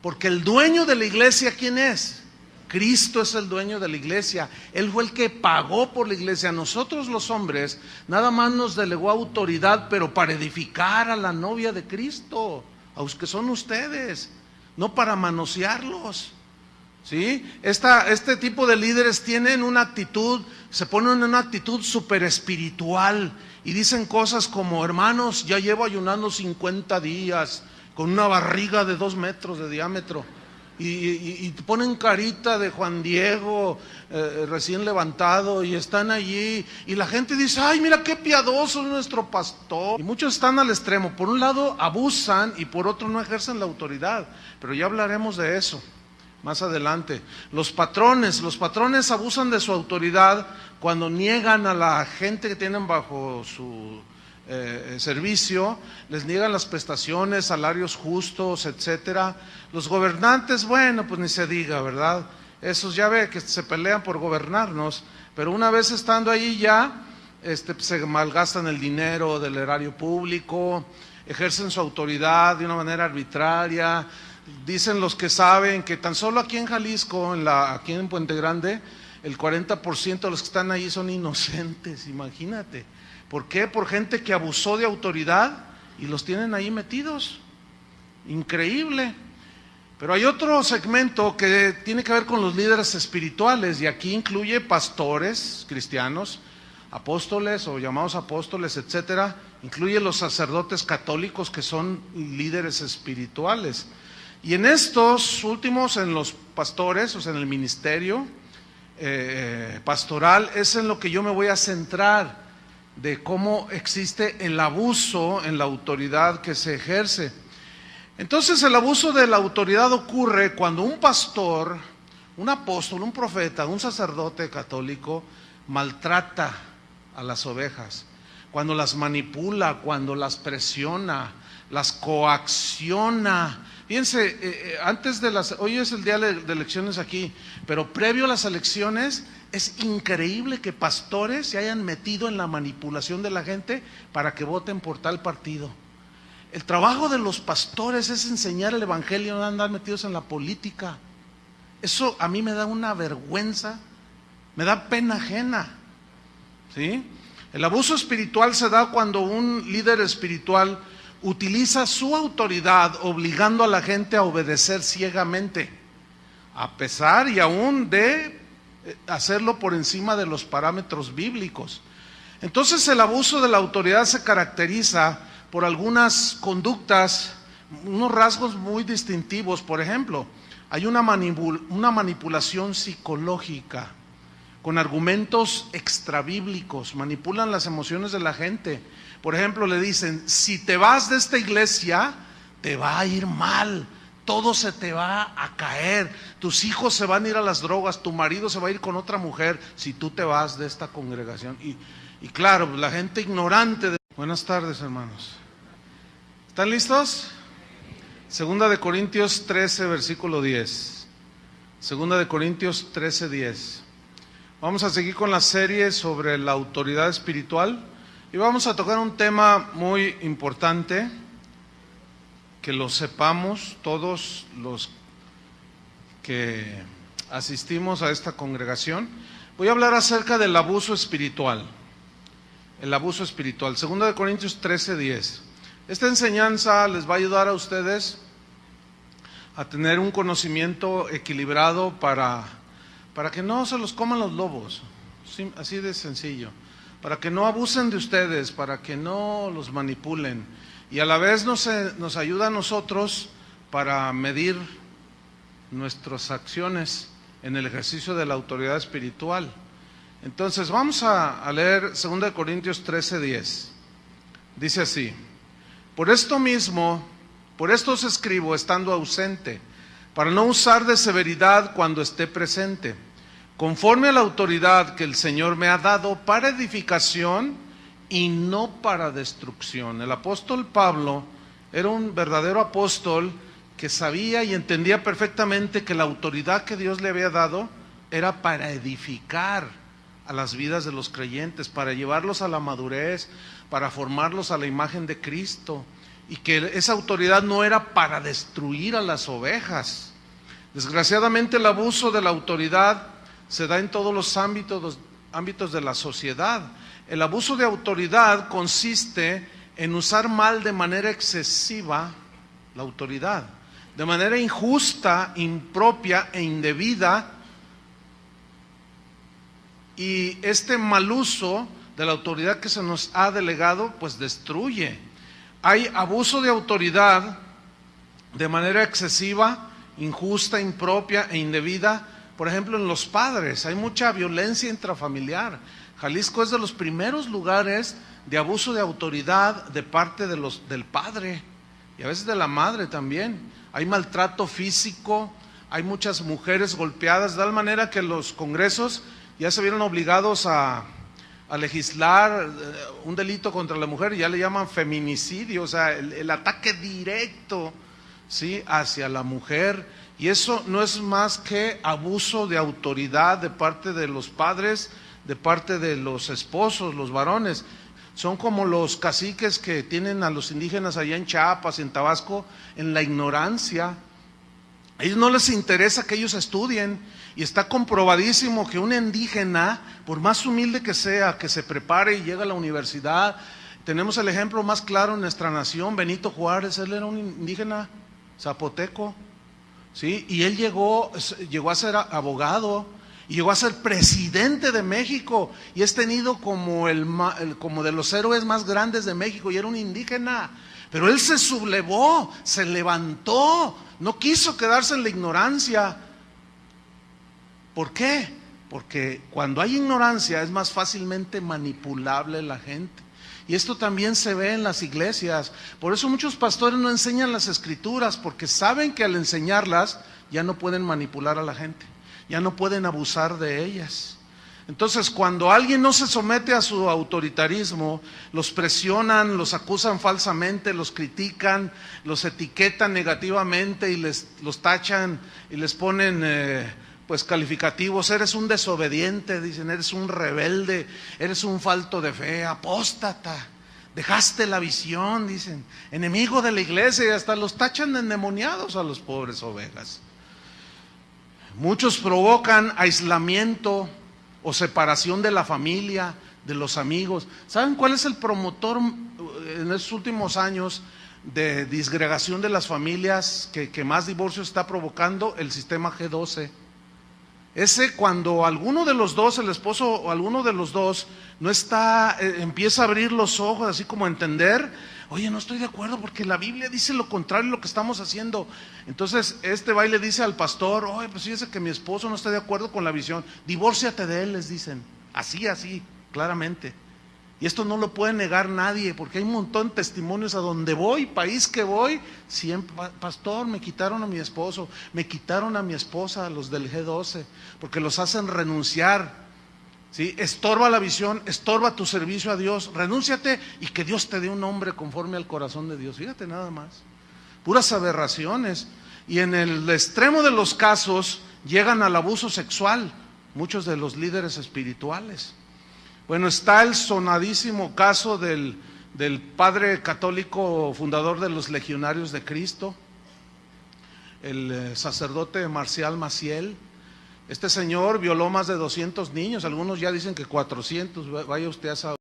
porque el dueño de la iglesia, ¿quién es? Cristo es el dueño de la iglesia. Él fue el que pagó por la iglesia. Nosotros los hombres nada más nos delegó autoridad, pero para edificar a la novia de Cristo, a los que son ustedes, no para manosearlos. ¿Sí? Este tipo de líderes tienen una actitud, se ponen en una actitud súper espiritual y dicen cosas como: hermanos, ya llevo ayunando 50 días con una barriga de 2 metros de diámetro, y ponen carita de Juan Diego recién levantado, y están allí y la gente dice: ay, mira qué piadoso es nuestro pastor. Y muchos están al extremo, por un lado abusan y por otro no ejercen la autoridad, pero ya hablaremos de eso más adelante. Los patrones abusan de su autoridad cuando niegan a la gente que tienen bajo su servicio, les niegan las prestaciones, salarios justos, etcétera. Los gobernantes, bueno, pues ni se diga, ¿verdad? Esos ya ve que se pelean por gobernarnos, pero una vez estando ahí ya, se malgastan el dinero del erario público, ejercen su autoridad de una manera arbitraria. Dicen los que saben que tan solo aquí en Jalisco, aquí en Puente Grande, el 40% de los que están ahí son inocentes, imagínate. ¿Por qué? Por gente que abusó de autoridad y los tienen ahí metidos. Increíble. Pero hay otro segmento que tiene que ver con los líderes espirituales, y aquí incluye pastores cristianos, apóstoles o llamados apóstoles, etcétera. Incluye los sacerdotes católicos, que son líderes espirituales. Y en estos últimos, en los pastores, o sea, en el ministerio pastoral, es en lo que yo me voy a centrar, de cómo existe el abuso en la autoridad que se ejerce. Entonces, el abuso de la autoridad ocurre cuando un pastor, un apóstol, un profeta, un sacerdote católico maltrata a las ovejas, cuando las manipula, cuando las presiona, las coacciona. Fíjense, hoy es el día de elecciones aquí, pero previo a las elecciones es increíble que pastores se hayan metido en la manipulación de la gente para que voten por tal partido. El trabajo de los pastores es enseñar el evangelio, no andar metidos en la política. Eso a mí me da una vergüenza, me da pena ajena. ¿Sí? El abuso espiritual se da cuando un líder espiritual utiliza su autoridad obligando a la gente a obedecer ciegamente, a pesar y aún de hacerlo por encima de los parámetros bíblicos. Entonces, el abuso de la autoridad se caracteriza por algunas conductas, unos rasgos muy distintivos. Por ejemplo, hay una manipulación psicológica con argumentos extrabíblicos, manipulan las emociones de la gente. Por ejemplo, le dicen: si te vas de esta iglesia, te va a ir mal, todo se te va a caer. Tus hijos se van a ir a las drogas, tu marido se va a ir con otra mujer si tú te vas de esta congregación. Y claro, la gente ignorante. Buenas tardes, hermanos. ¿Están listos? Segunda de Corintios 13, versículo 10. Segunda de Corintios 13, 10. Vamos a seguir con la serie sobre la autoridad espiritual y vamos a tocar un tema muy importante, que lo sepamos todos los que asistimos a esta congregación. Voy a hablar acerca del abuso espiritual. El abuso espiritual. Segunda de Corintios 13, 10. Esta enseñanza les va a ayudar a ustedes a tener un conocimiento equilibrado para que no se los coman los lobos, así de sencillo, para que no abusen de ustedes, para que no los manipulen, y a la vez nos ayuda a nosotros para medir nuestras acciones en el ejercicio de la autoridad espiritual. Entonces vamos a leer 2 Corintios 13, 10. Dice así: por esto os escribo estando ausente, para no usar de severidad cuando esté presente, conforme a la autoridad que el Señor me ha dado para edificación y no para destrucción. El apóstol Pablo era un verdadero apóstol que sabía y entendía perfectamente que la autoridad que Dios le había dado era para edificar a las vidas de los creyentes, para llevarlos a la madurez, para formarlos a la imagen de Cristo, y que esa autoridad no era para destruir a las ovejas. Desgraciadamente el abuso de la autoridad se da en todos los ámbitos de la sociedad. El abuso de autoridad consiste en usar mal de manera excesiva la autoridad, de manera injusta, impropia e indebida, y este mal uso de la autoridad que se nos ha delegado pues destruye. Hay abuso de autoridad de manera excesiva, injusta, impropia e indebida. Por ejemplo, en los padres hay mucha violencia intrafamiliar. Jalisco es de los primeros lugares de abuso de autoridad de parte del padre y a veces de la madre también. Hay maltrato físico, hay muchas mujeres golpeadas, de tal manera que los congresos ya se vieron obligados a legislar un delito contra la mujer, y ya le llaman feminicidio, o sea, el ataque directo, ¿sí?, hacia la mujer. Y eso no es más que abuso de autoridad de parte de los padres, de parte de los esposos, los varones. Son como los caciques que tienen a los indígenas allá en Chiapas, en Tabasco, en la ignorancia. A ellos no les interesa que ellos estudien, y está comprobadísimo que un indígena, por más humilde que sea, que se prepare y llegue a la universidad. Tenemos el ejemplo más claro en nuestra nación, Benito Juárez. Él era un indígena zapoteco, ¿sí? Y él llegó a ser abogado, y llegó a ser presidente de México, y es tenido como como de los héroes más grandes de México, y era un indígena. Pero él se sublevó, se levantó, no quiso quedarse en la ignorancia. ¿Por qué? Porque cuando hay ignorancia es más fácilmente manipulable la gente. Y esto también se ve en las iglesias. Por eso muchos pastores no enseñan las escrituras, porque saben que al enseñarlas ya no pueden manipular a la gente, ya no pueden abusar de ellas. Entonces, cuando alguien no se somete a su autoritarismo, los presionan, los acusan falsamente, los critican, los etiquetan negativamente y los tachan y les ponen pues calificativos. Eres un desobediente, dicen, eres un rebelde, eres un falto de fe, apóstata, dejaste la visión, dicen, enemigo de la iglesia, y hasta los tachan de endemoniados a los pobres ovejas. Muchos provocan aislamiento o separación de la familia, de los amigos. ¿Saben cuál es el promotor en estos últimos años de disgregación de las familias que más divorcios está provocando? El sistema G12. Ese, cuando alguno de los dos, el esposo o alguno de los dos, no está, empieza a abrir los ojos, así como a entender, oye, no estoy de acuerdo porque la Biblia dice lo contrario de lo que estamos haciendo. Entonces va y le dice al pastor, oye, pues fíjese que mi esposo no está de acuerdo con la visión, divórciate de él, les dicen, así, claramente. Y esto no lo puede negar nadie, porque hay un montón de testimonios a donde voy, país que voy, siempre, pastor, me quitaron a mi esposo, me quitaron a mi esposa, los del G12, porque los hacen renunciar, ¿sí? Estorba la visión, estorba tu servicio a Dios, renúnciate y que Dios te dé un hombre conforme al corazón de Dios. Fíjate nada más, puras aberraciones. Y en el extremo de los casos llegan al abuso sexual, muchos de los líderes espirituales. Bueno, está el sonadísimo caso del padre católico fundador de los Legionarios de Cristo, el sacerdote Marcial Maciel. Este señor violó más de 200 niños, algunos ya dicen que 400, vaya usted a saber.